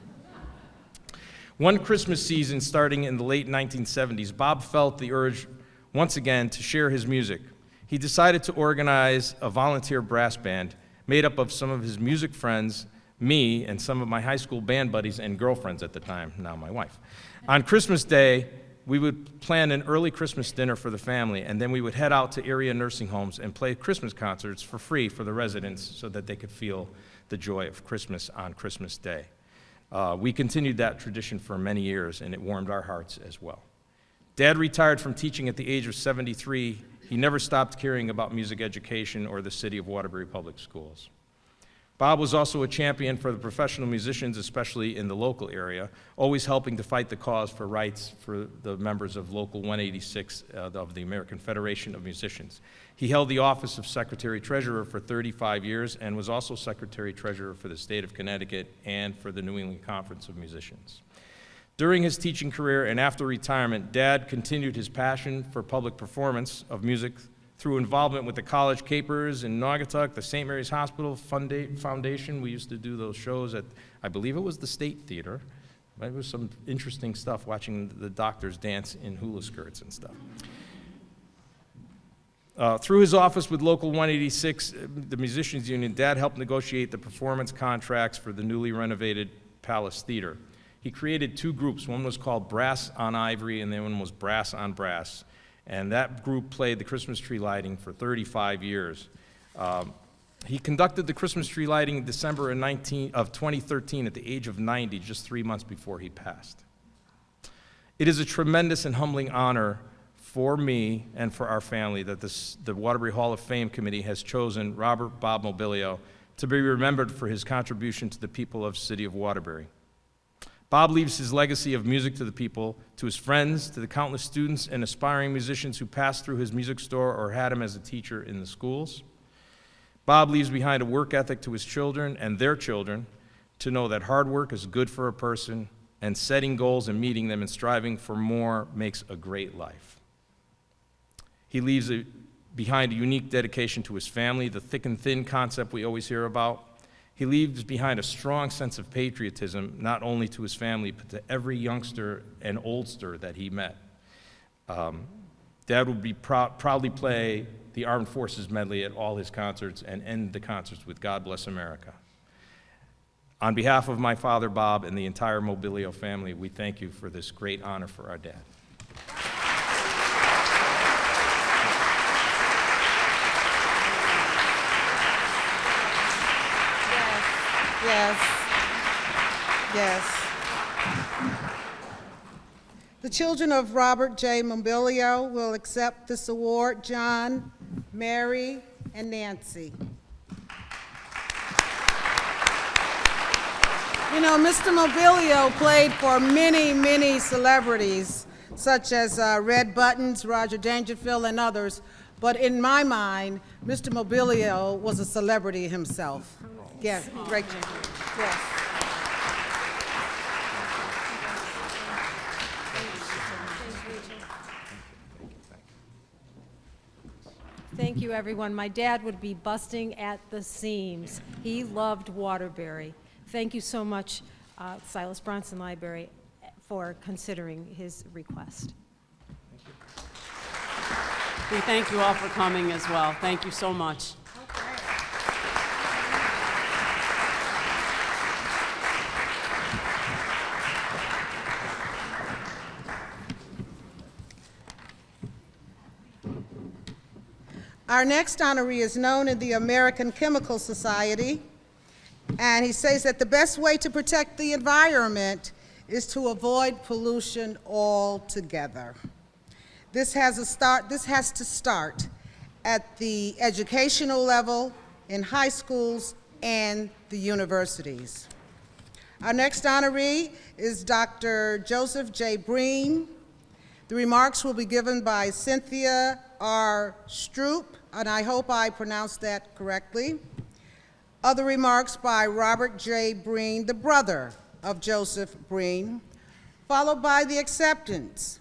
One Christmas season starting in the late 1970s, Bob felt the urge once again to share his music. He decided to organize a volunteer brass band made up of some of his music friends, me, and some of my high school band buddies and girlfriends at the time, now my wife. On Christmas Day, we would plan an early Christmas dinner for the family, and then we would head out to area nursing homes and play Christmas concerts for free for the residents so that they could feel the joy of Christmas on Christmas Day. We continued that tradition for many years, and it warmed our hearts as well. Dad retired from teaching at the age of 73. He never stopped caring about music education or the city of Waterbury Public Schools. Bob was also a champion for the professional musicians, especially in the local area, always helping to fight the cause for rights for the members of Local 186 of the American Federation of Musicians. He held the office of Secretary-Treasurer for 35 years and was also Secretary-Treasurer for the state of Connecticut and for the New England Conference of Musicians. During his teaching career and after retirement, Dad continued his passion for public performance of music through involvement with the College Capers in Naugatuck, the St. Mary's Hospital Foundation. We used to do those shows at, I believe it was the State Theater. It was some interesting stuff watching the doctors dance in hula skirts and stuff. Through his office with Local 186, the Musicians Union, Dad helped negotiate the performance contracts for the newly renovated Palace Theater. He created two groups. One was called Brass on Ivory, and the other one was Brass on Brass. And that group played the Christmas tree lighting for 35 years. He conducted the Christmas tree lighting in December of 2013 at the age of 90, just 3 months before he passed. It is a tremendous and humbling honor for me and for our family that the Waterbury Hall of Fame Committee has chosen Robert Bob Mobilio to be remembered for his contribution to the people of the city of Waterbury. Bob leaves his legacy of music to the people, to his friends, to the countless students and aspiring musicians who passed through his music store or had him as a teacher in the schools. Bob leaves behind a work ethic to his children and their children to know that hard work is good for a person, and setting goals and meeting them and striving for more makes a great life. He leaves behind a unique dedication to his family, the thick and thin concept we always hear about. He leaves behind a strong sense of patriotism, not only to his family, but to every youngster and oldster that he met. Dad would proudly play the Armed Forces medley at all his concerts and end the concerts with God Bless America. On behalf of my father, Bob, and the entire Mobilio family, we thank you for this great honor for our dad. Yes. Yes. The children of Robert J. Mobilio will accept this award: John, Mary, and Nancy. You know, Mr. Mobilio played for many, many celebrities, such as Red Buttons, Roger Dangerfield, and others. But in my mind, Mr. Mobilio was a celebrity himself. Yes, great job. Yes. Thank you, everyone. My dad would be busting at the seams. He loved Waterbury. Thank you so much, Silas Bronson Library, for considering his request. We thank you all for coming as well. Thank you so much. Our next honoree is known in the American Chemical Society, and he says that the best way to protect the environment is to avoid pollution altogether. This has to start at the educational level, in high schools and the universities. Our next honoree is Dr. Joseph J. Breen. The remarks will be given by Cynthia R. Stroop, and I hope I pronounced that correctly. Other remarks by Robert J. Breen, the brother of Joseph Breen, followed by the acceptance.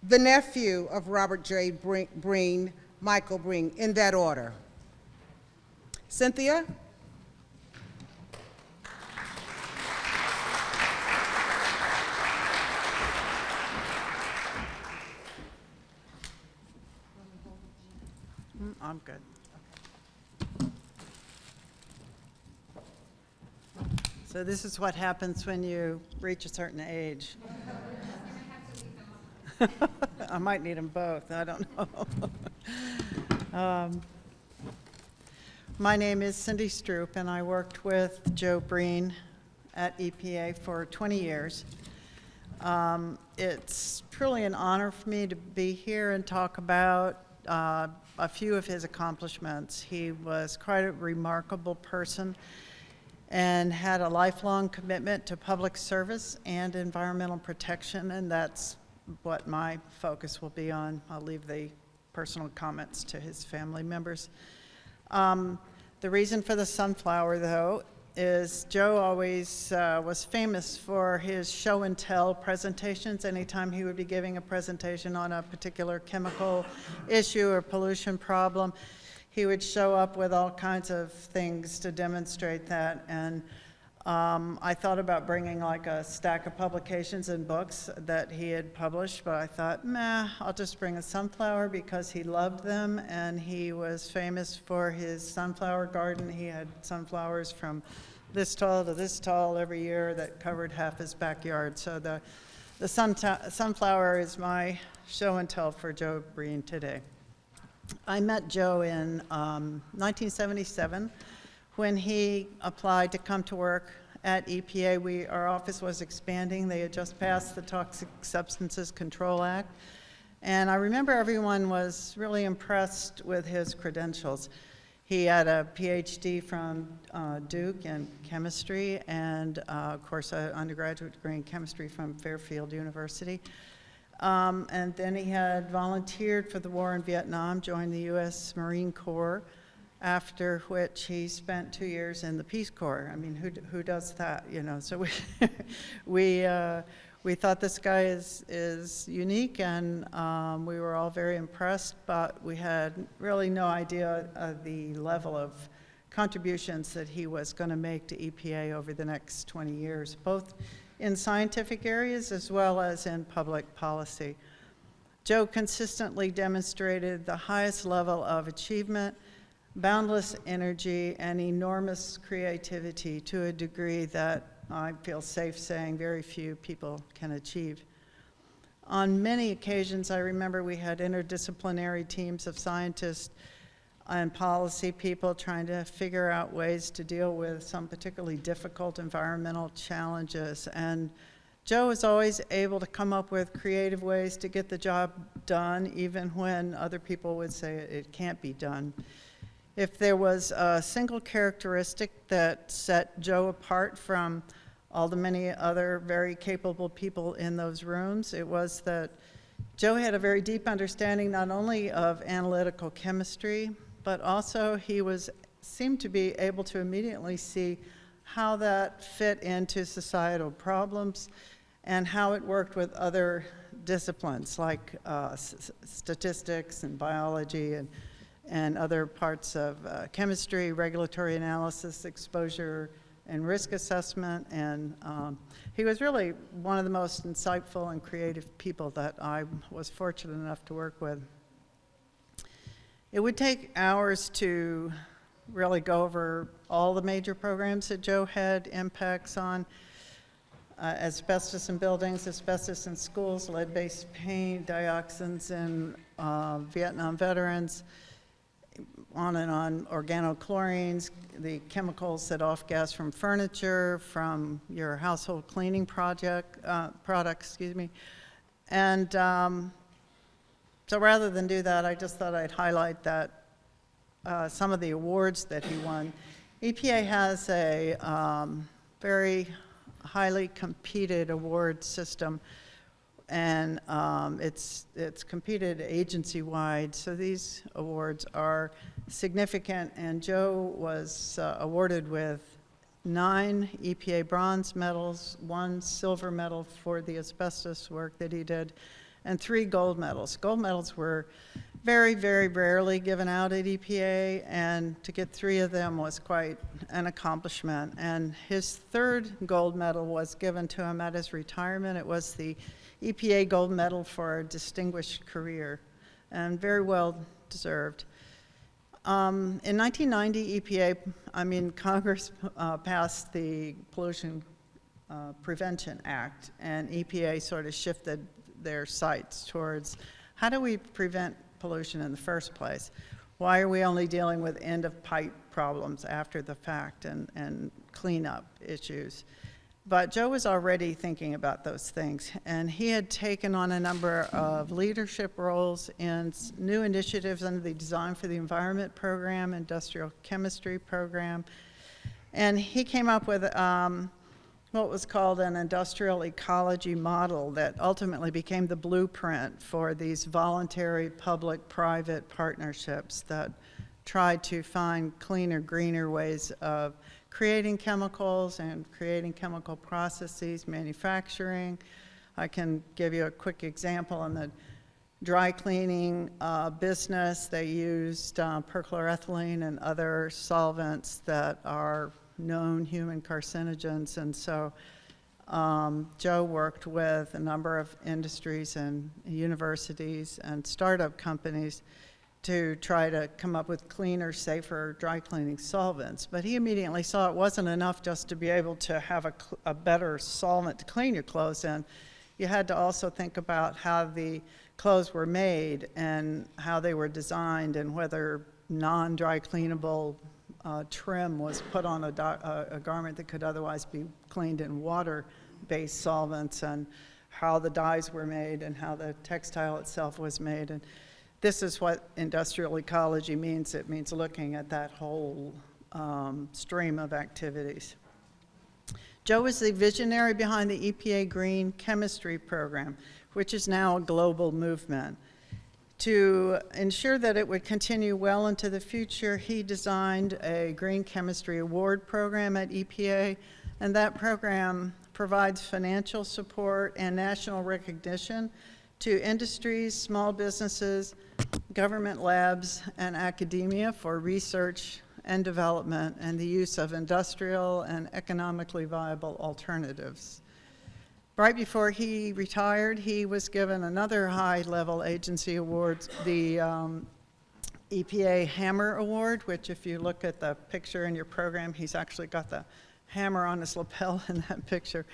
The nephew of Robert J. Breen, Michael Breen, in that order. Cynthia? I'm good. So this is what happens when you reach a certain age. I might need them both, I don't know. My name is Cindy Stroop, and I worked with Joe Breen at EPA for 20 years. It's truly an honor for me to be here and talk about a few of his accomplishments. He was quite a remarkable person and had a lifelong commitment to public service and environmental protection, and that's what my focus will be on. I'll leave the personal comments to his family members. The reason for the sunflower, though, is Joe always was famous for his show and tell presentations. Anytime he would be giving a presentation on a particular chemical issue or pollution problem, he would show up with all kinds of things to demonstrate that. And I thought about bringing like a stack of publications and books that he had published, but I thought, nah, I'll just bring a sunflower because he loved them, and he was famous for his sunflower garden. He had sunflowers from this tall to this tall every year that covered half his backyard. So the sunflower is my show and tell for Joe Breen today. I met Joe in 1977 when he applied to come to work at EPA. Our office was expanding. They had just passed the Toxic Substances Control Act. And I remember everyone was really impressed with his credentials. He had a PhD from Duke in chemistry and, of course, an undergraduate degree in chemistry from Fairfield University. And then he had volunteered for the war in Vietnam, joined the U.S. Marine Corps, after which he spent 2 years in the Peace Corps. I mean, who does that, you know? So we thought this guy is unique, and we were all very impressed, but we had really no idea of the level of contributions that he was going to make to EPA over the next 20 years, both in scientific areas as well as in public policy. Joe consistently demonstrated the highest level of achievement, boundless energy, and enormous creativity to a degree that I feel safe saying very few people can achieve. On many occasions, I remember we had interdisciplinary teams of scientists and policy people trying to figure out ways to deal with some particularly difficult environmental challenges. And Joe was always able to come up with creative ways to get the job done, even when other people would say it can't be done. If there was a single characteristic that set Joe apart from all the many other very capable people in those rooms, it was that Joe had a very deep understanding not only of analytical chemistry, but also he seemed to be able to immediately see how that fit into societal problems and how it worked with other disciplines like statistics and biology and other parts of chemistry, regulatory analysis, exposure and risk assessment. And he was really one of the most insightful and creative people that I was fortunate enough to work with. It would take hours to really go over all the major programs that Joe had impacts on. Asbestos in buildings, asbestos in schools, lead-based paint, dioxins in Vietnam veterans, on and on, organochlorines, the chemicals that off-gas from furniture, from your household cleaning products, And so rather than do that, I just thought I'd highlight that some of the awards that he won. EPA has a very highly competed award system, and it's competed agency-wide, so these awards are significant, and Joe was awarded with 9 EPA bronze medals, 1 silver medal for the asbestos work that he did, and 3 gold medals. Gold medals were very, very rarely given out at EPA, and to get 3 of them was quite an accomplishment. And his 3rd gold medal was given to him at his retirement. It was the EPA Gold Medal for a Distinguished Career, and very well deserved. In 1990, Congress passed the Pollution Prevention Act, and EPA sort of shifted their sights towards how do we prevent pollution in the first place? Why are we only dealing with end-of-pipe problems after the fact and cleanup issues? But Joe was already thinking about those things, and he had taken on a number of leadership roles in new initiatives under the Design for the Environment program, industrial chemistry program, and he came up with what was called an industrial ecology model that ultimately became the blueprint for these voluntary public-private partnerships that tried to find cleaner, greener ways of creating chemicals and creating chemical processes, manufacturing. I can give you a quick example. In the dry cleaning business, they used perchloroethylene and other solvents that are known human carcinogens. And so Joe worked with a number of industries and universities and startup companies to try to come up with cleaner, safer dry cleaning solvents. But he immediately saw it wasn't enough just to be able to have a better solvent to clean your clothes in. You had to also think about how the clothes were made and how they were designed and whether non-dry cleanable trim was put on a garment that could otherwise be cleaned in water-based solvents, and how the dyes were made and how the textile itself was made. And this is what industrial ecology means. It means looking at that whole stream of activities. Joe was the visionary behind the EPA Green Chemistry Program, which is now a global movement. To ensure that it would continue well into the future, he designed a Green Chemistry Award program at EPA, and that program provides financial support and national recognition to industries, small businesses, government labs, and academia for research and development and the use of industrial and economically viable alternatives. Right before he retired, he was given another high-level agency award, the EPA Hammer Award, which if you look at the picture in your program, he's actually got the hammer on his lapel in that picture.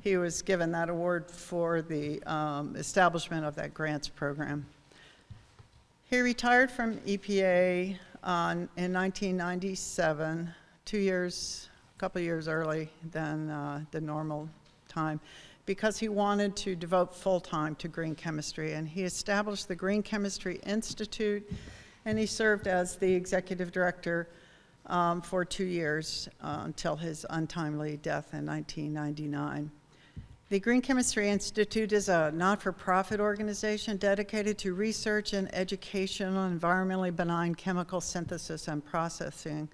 He was given that award for the establishment of that grants program. He retired from EPA in 1997, a couple years early than the normal time, because he wanted to devote full time to green chemistry. And he established the Green Chemistry Institute, and he served as the executive director for 2 years until his untimely death in 1999. The Green Chemistry Institute is a not-for-profit organization dedicated to research and education on environmentally benign chemical synthesis and processing.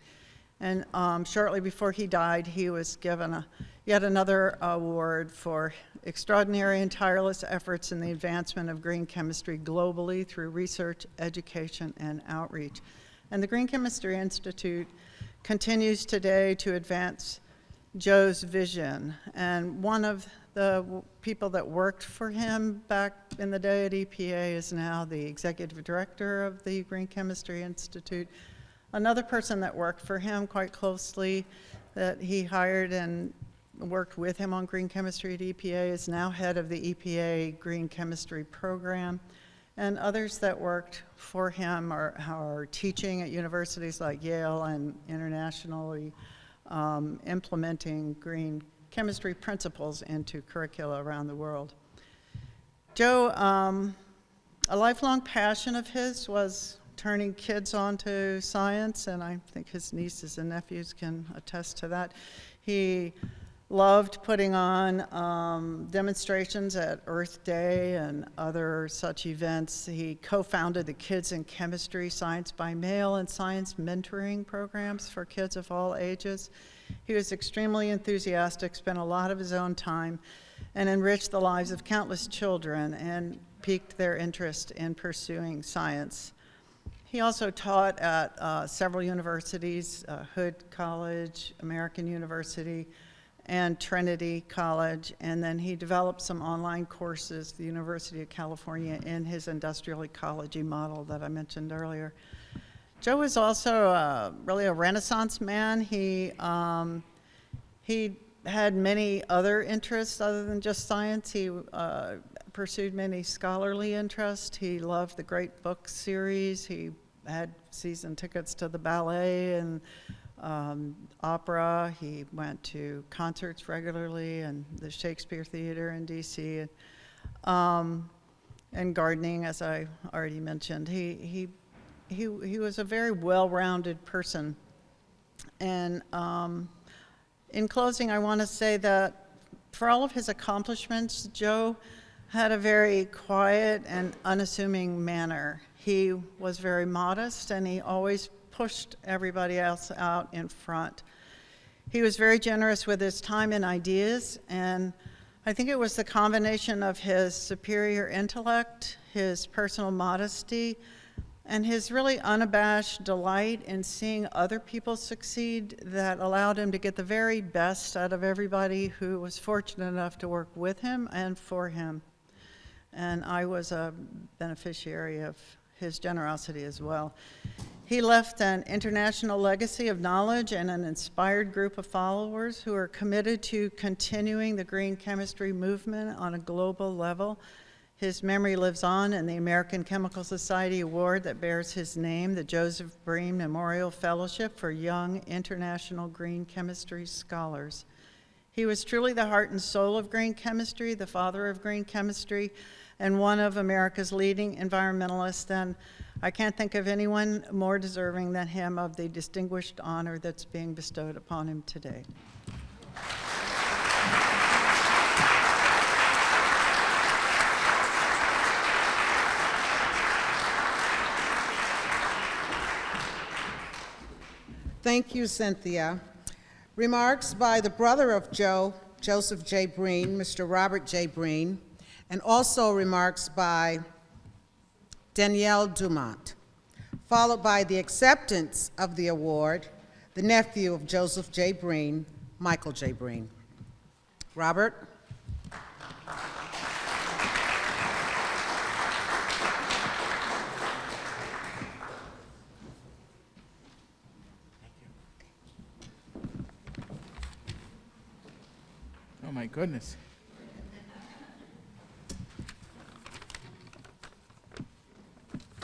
And shortly before he died, he was given yet another award for extraordinary and tireless efforts in the advancement of green chemistry globally through research, education, and outreach. And the Green Chemistry Institute continues today to advance Joe's vision. And one of the people that worked for him back in the day at EPA is now the executive director of the Green Chemistry Institute. Another person that worked for him quite closely, that he hired and worked with him on green chemistry at EPA, is now head of the EPA Green Chemistry Program. And others that worked for him are teaching at universities like Yale and internationally implementing green chemistry principles into curricula around the world. Joe, a lifelong passion of his was turning kids on to science, and I think his nieces and nephews can attest to that. He loved putting on demonstrations at Earth Day and other such events. He co-founded the Kids in Chemistry Science by Mail and science mentoring programs for kids of all ages. He was extremely enthusiastic, spent a lot of his own time, and enriched the lives of countless children and piqued their interest in pursuing science. He also taught at several universities, Hood College, American University, and Trinity College, and then he developed some online courses at the University of California in his industrial ecology model that I mentioned earlier. Joe was also really a Renaissance man. He had many other interests other than just science. He pursued many scholarly interests. He loved the great book series. He had season tickets to the ballet and opera. He went to concerts regularly and the Shakespeare Theater in DC, and gardening, as I already mentioned. He was a very well-rounded person. And in closing, I want to say that for all of his accomplishments, Joe had a very quiet and unassuming manner. He was very modest, and he always pushed everybody else out in front. He was very generous with his time and ideas, and I think it was the combination of his superior intellect, his personal modesty, and his really unabashed delight in seeing other people succeed that allowed him to get the very best out of everybody who was fortunate enough to work with him and for him. And I was a beneficiary of his generosity as well. He left an international legacy of knowledge and an inspired group of followers who are committed to continuing the green chemistry movement on a global level. His memory lives on in the American Chemical Society Award that bears his name, the Joseph Breen Memorial Fellowship for Young International Green Chemistry Scholars. He was truly the heart and soul of green chemistry, the father of green chemistry, and one of America's leading environmentalists, and I can't think of anyone more deserving than him of the distinguished honor that's being bestowed upon him today. Thank you, Cynthia. Remarks by the brother of Joe, Joseph J. Breen, Mr. Robert J. Breen, and also remarks by Danielle Dumont, followed by the acceptance of the award, the nephew of Joseph J. Breen, Michael J. Breen. Robert? Oh my goodness.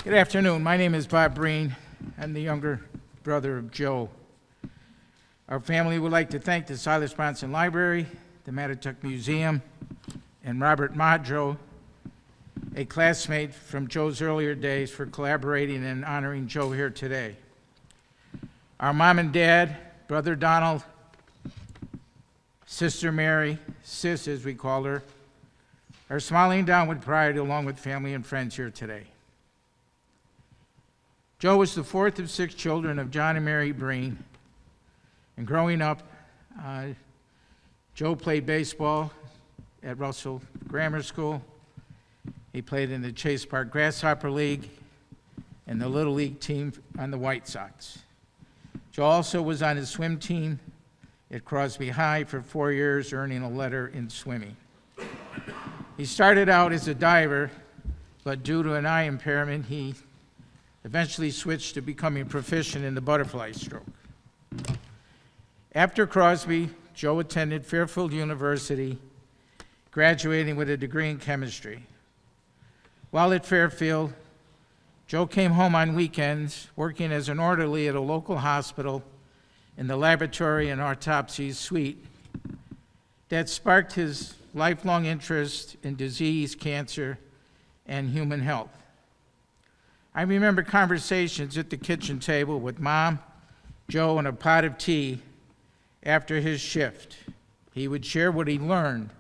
Good afternoon. My name is Bob Breen. I'm the younger brother of Joe. Our family would like to thank the Silas Bronson Library, the Mattatuck Museum, and Robert Madro, a classmate from Joe's earlier days, for collaborating and honoring Joe here today. Our mom and dad, brother Donald, sister Mary, Sis as we call her, are smiling down with pride along with family and friends here today. Joe was the fourth of 6 children of John and Mary Breen, and growing up, Joe played baseball at Russell Grammar School. He played in the Chase Park Grasshopper League and the Little League team on the White Sox. Joe also was on his swim team at Crosby High for 4 years, earning a letter in swimming. He started out as a diver, but due to an eye impairment, he eventually switched to becoming proficient in the butterfly stroke. After Crosby, Joe attended Fairfield University, graduating with a degree in chemistry. While at Fairfield, Joe came home on weekends, working as an orderly at a local hospital in the laboratory and autopsy suite that sparked his lifelong interest in disease, cancer, and human health. I remember conversations at the kitchen table with Mom, Joe, and a pot of tea after his shift. He would share what he learned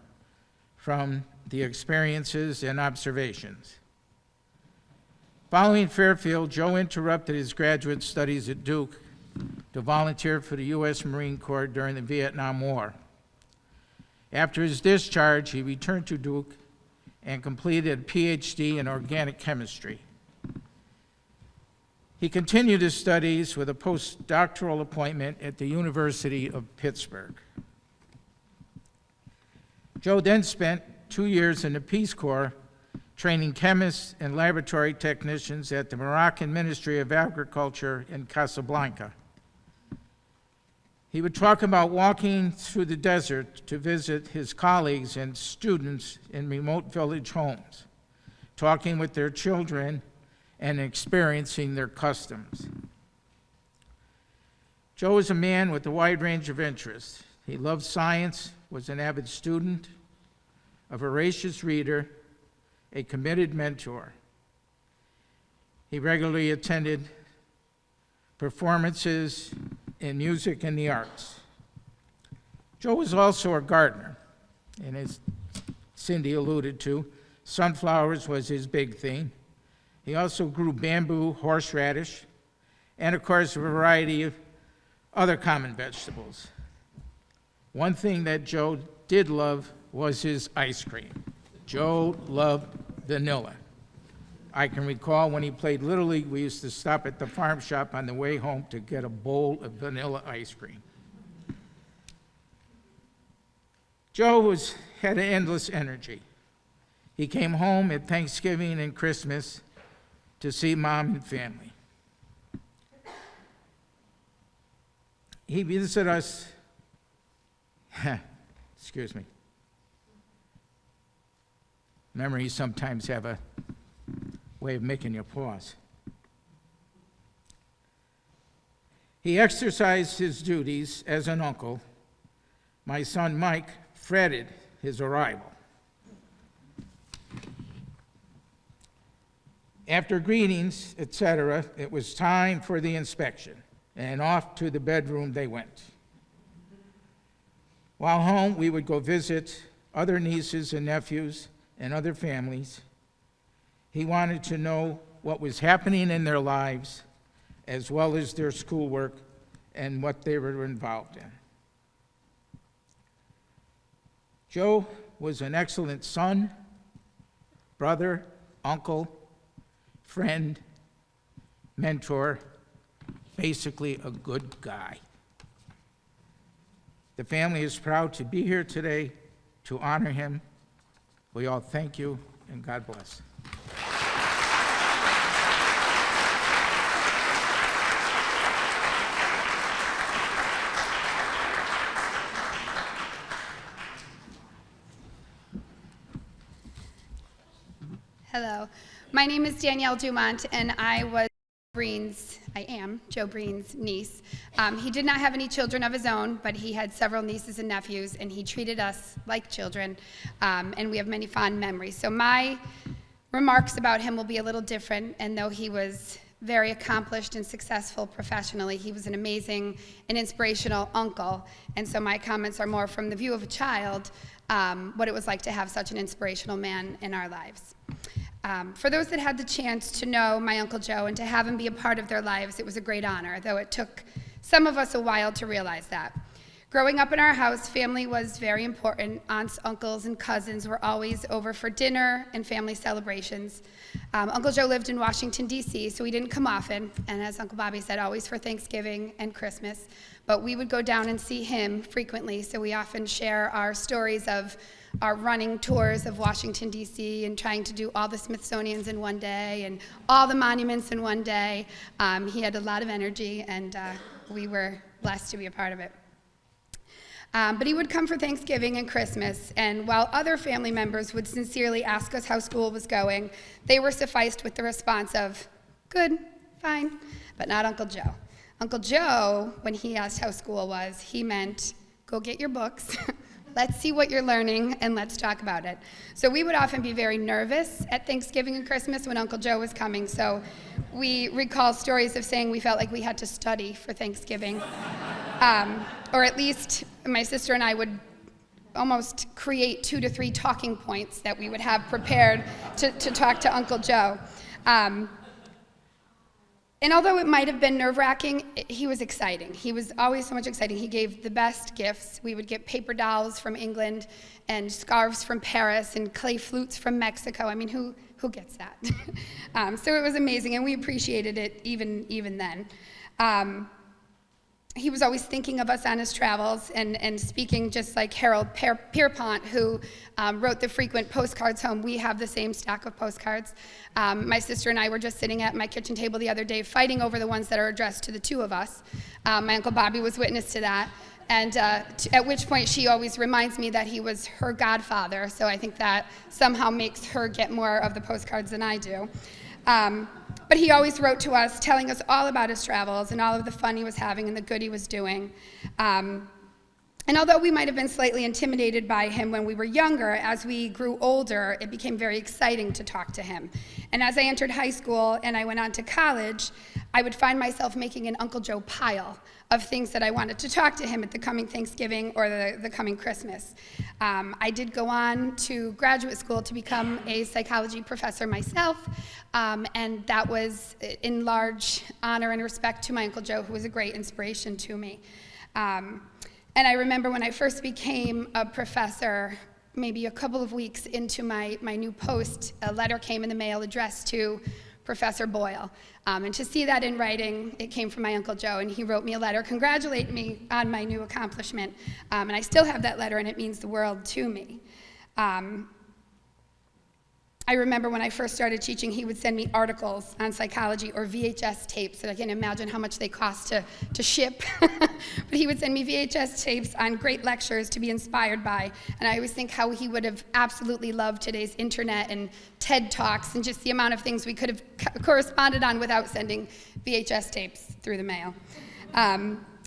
from the experiences and observations. Following Fairfield, Joe interrupted his graduate studies at Duke to volunteer for the U.S. Marine Corps during the Vietnam War. After his discharge, he returned to Duke and completed a PhD in organic chemistry. He continued his studies with a postdoctoral appointment at the University of Pittsburgh. Joe then spent 2 years in the Peace Corps, training chemists and laboratory technicians at the Moroccan Ministry of Agriculture in Casablanca. He would talk about walking through the desert to visit his colleagues and students in remote village homes, talking with their children and experiencing their customs. Joe is a man with a wide range of interests. He loved science, was an avid student, a voracious reader, a committed mentor. He regularly attended performances in music and the arts. Joe was also a gardener, and as Cindy alluded to, sunflowers was his big thing. He also grew bamboo, horseradish, and of course a variety of other common vegetables. One thing that Joe did love was his ice cream. Joe loved vanilla. I can recall when he played Little League, we used to stop at the farm shop on the way home to get a bowl of vanilla ice cream. Joe had an endless energy. He came home at Thanksgiving and Christmas to see Mom and family. He visited us, excuse me. Memories sometimes have a way of making you pause. He exercised his duties as an uncle. My son Mike fretted his arrival. After greetings, etc., it was time for the inspection, and off to the bedroom they went. While home, we would go visit other nieces and nephews and other families. He wanted to know what was happening in their lives, as well as their schoolwork and what they were involved in. Joe was an excellent son, brother, uncle, friend, mentor, basically a good guy. The family is proud to be here today to honor him. We all thank you, and God bless. Hello, my name is Danielle Dumont, and I am Joe Breen's niece. He did not have any children of his own, but he had several nieces and nephews, and he treated us like children, and we have many fond memories. So my remarks about him will be a little different, and though he was very accomplished and successful professionally, he was an amazing and inspirational uncle, and so my comments are more from the view of a child, what it was like to have such an inspirational man in our lives. For those that had the chance to know my Uncle Joe and to have him be a part of their lives, it was a great honor, though it took some of us a while to realize that. Growing up in our house, family was very important. Aunts, uncles, and cousins were always over for dinner and family celebrations. Uncle Joe lived in Washington, D.C., so he didn't come often, and as Uncle Bobby said, always for Thanksgiving and Christmas. But we would go down and see him frequently, so we often share our stories of our running tours of Washington, D.C., and trying to do all the Smithsonians in one day and all the monuments in one day. He had a lot of energy, and we were blessed to be a part of it. But he would come for Thanksgiving and Christmas, and while other family members would sincerely ask us how school was going, they were sufficed with the response of, good, fine, but not Uncle Joe. Uncle Joe, when he asked how school was, he meant, go get your books, let's see what you're learning, and let's talk about it. So we would often be very nervous at Thanksgiving and Christmas when Uncle Joe was coming, so we recall stories of saying we felt like we had to study for Thanksgiving. Or at least my sister and I would almost create 2 to 3 talking points that we would have prepared to talk to Uncle Joe. And although it might have been nerve-wracking, he was exciting. He was always so much exciting. He gave the best gifts. We would get paper dolls from England and scarves from Paris and clay flutes from Mexico. I mean, who gets that? So it was amazing, and we appreciated it even then. He was always thinking of us on his travels and speaking, just like Harold Pierpont, who wrote the frequent postcards home. We have the same stack of postcards. My sister and I were just sitting at my kitchen table the other day fighting over the ones that are addressed to the 2 of us. My Uncle Bobby was witness to that, and at which point she always reminds me that he was her godfather, so I think that somehow makes her get more of the postcards than I do. But he always wrote to us, telling us all about his travels and all of the fun he was having and the good he was doing. And although we might have been slightly intimidated by him when we were younger, as we grew older, it became very exciting to talk to him. And as I entered high school and I went on to college, I would find myself making an Uncle Joe pile of things that I wanted to talk to him at the coming Thanksgiving or the coming Christmas. I did go on to graduate school to become a psychology professor myself, and that was in large honor and respect to my Uncle Joe, who was a great inspiration to me. And I remember when I first became a professor, maybe a couple of weeks into my new post, a letter came in the mail addressed to Professor Boyle. And to see that in writing, it came from my Uncle Joe, and he wrote me a letter congratulating me on my new accomplishment. And I still have that letter, and it means the world to me. I remember when I first started teaching, he would send me articles on psychology or VHS tapes, and I can imagine how much they cost to ship. But he would send me VHS tapes on great lectures to be inspired by. And I always think how he would have absolutely loved today's internet and TED Talks and just the amount of things we could have corresponded on without sending VHS tapes through the mail.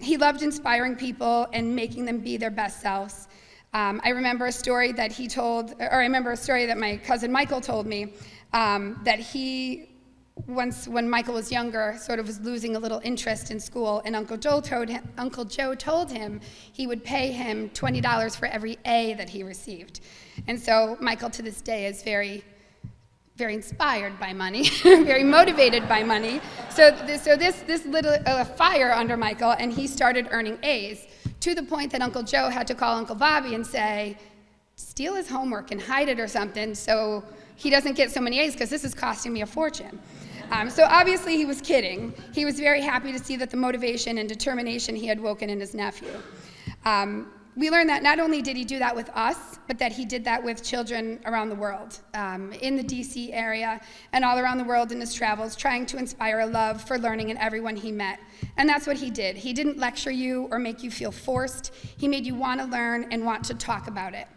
He loved inspiring people and making them be their best selves. I remember a story that he told, or I remember a story that my cousin Michael told me, that he, once when Michael was younger, sort of was losing a little interest in school, and Uncle Joe told him he would pay him $20 for every A that he received. And so Michael to this day is very inspired by money, very motivated by money. So this lit a fire under Michael, and he started earning A's, to the point that Uncle Joe had to call Uncle Bobby and say, steal his homework and hide it or something so he doesn't get so many A's, because this is costing me a fortune. So obviously he was kidding. He was very happy to see that the motivation and determination he had woken in his nephew. We learned that not only did he do that with us, but that he did that with children around the world, in the DC area and all around the world in his travels, trying to inspire a love for learning in everyone he met. And that's what he did. He didn't lecture you or make you feel forced. He made you want to learn and want to talk about it.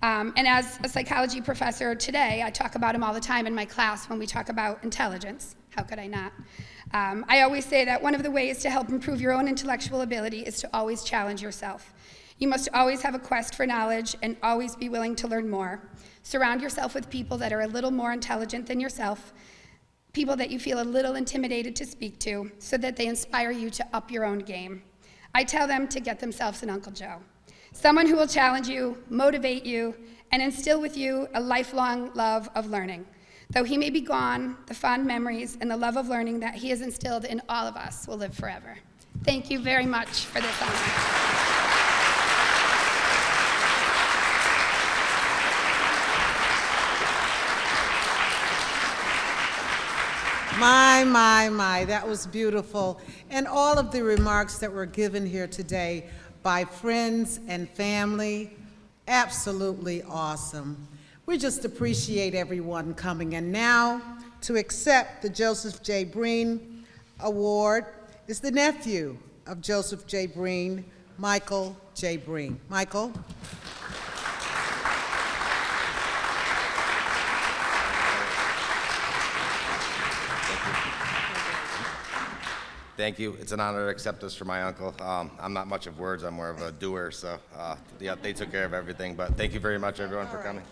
And as a psychology professor today, I talk about him all the time in my class when we talk about intelligence. How could I not? I always say that one of the ways to help improve your own intellectual ability is to always challenge yourself. You must always have a quest for knowledge and always be willing to learn more. Surround yourself with people that are a little more intelligent than yourself, people that you feel a little intimidated to speak to, so that they inspire you to up your own game. I tell them to get themselves an Uncle Joe, someone who will challenge you, motivate you, and instill with you a lifelong love of learning. Though he may be gone, the fond memories and the love of learning that he has instilled in all of us will live forever. Thank you very much for this honor. My, that was beautiful. And all of the remarks that were given here today by friends and family, absolutely awesome. We just appreciate everyone coming. And now, to accept the Joseph J. Breen Award is the nephew of Joseph J. Breen, Michael J. Breen. Michael? Thank you. It's an honor to accept this from my uncle. I'm not much of words. I'm more of a doer, so yeah, they took care of everything. But thank you very much, everyone, for coming.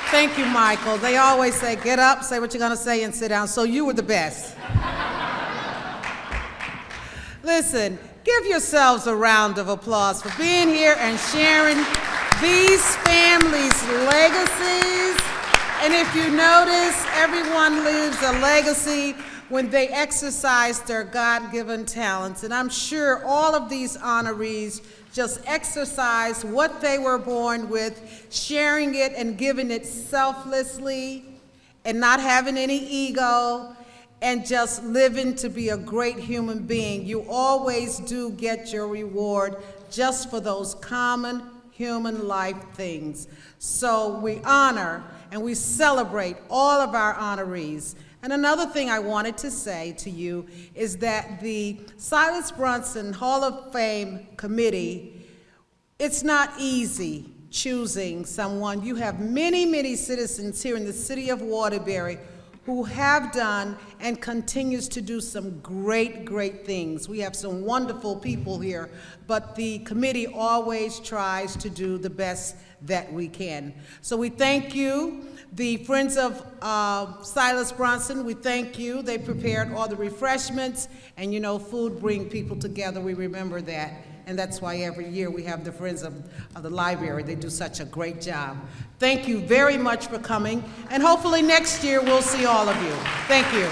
Thank you, Michael. They always say, get up, say what you're going to say, and sit down. So you were the best. Listen, give yourselves a round of applause for being here and sharing these families' legacies. And if you notice, everyone leaves a legacy when they exercise their God-given talents. And I'm sure all of these honorees just exercise what they were born with, sharing it and giving it selflessly and not having any ego and just living to be a great human being. You always do get your reward just for those common human life things. So we honor and we celebrate all of our honorees. And another thing I wanted to say to you is that the Silas Brunson Hall of Fame Committee, it's not easy choosing someone. You have many, many citizens here in the city of Waterbury who have done and continues to do some great, great things. We have some wonderful people here, but the committee always tries to do the best that we can. So we thank you. The Friends of Silas Brunson, we thank you. They prepared all the refreshments, and you know, food brings people together. We remember that, and that's why every year we have the Friends of the Library. They do such a great job. Thank you very much for coming, and hopefully next year we'll see all of you. Thank you.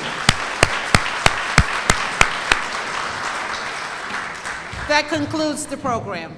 That concludes the program.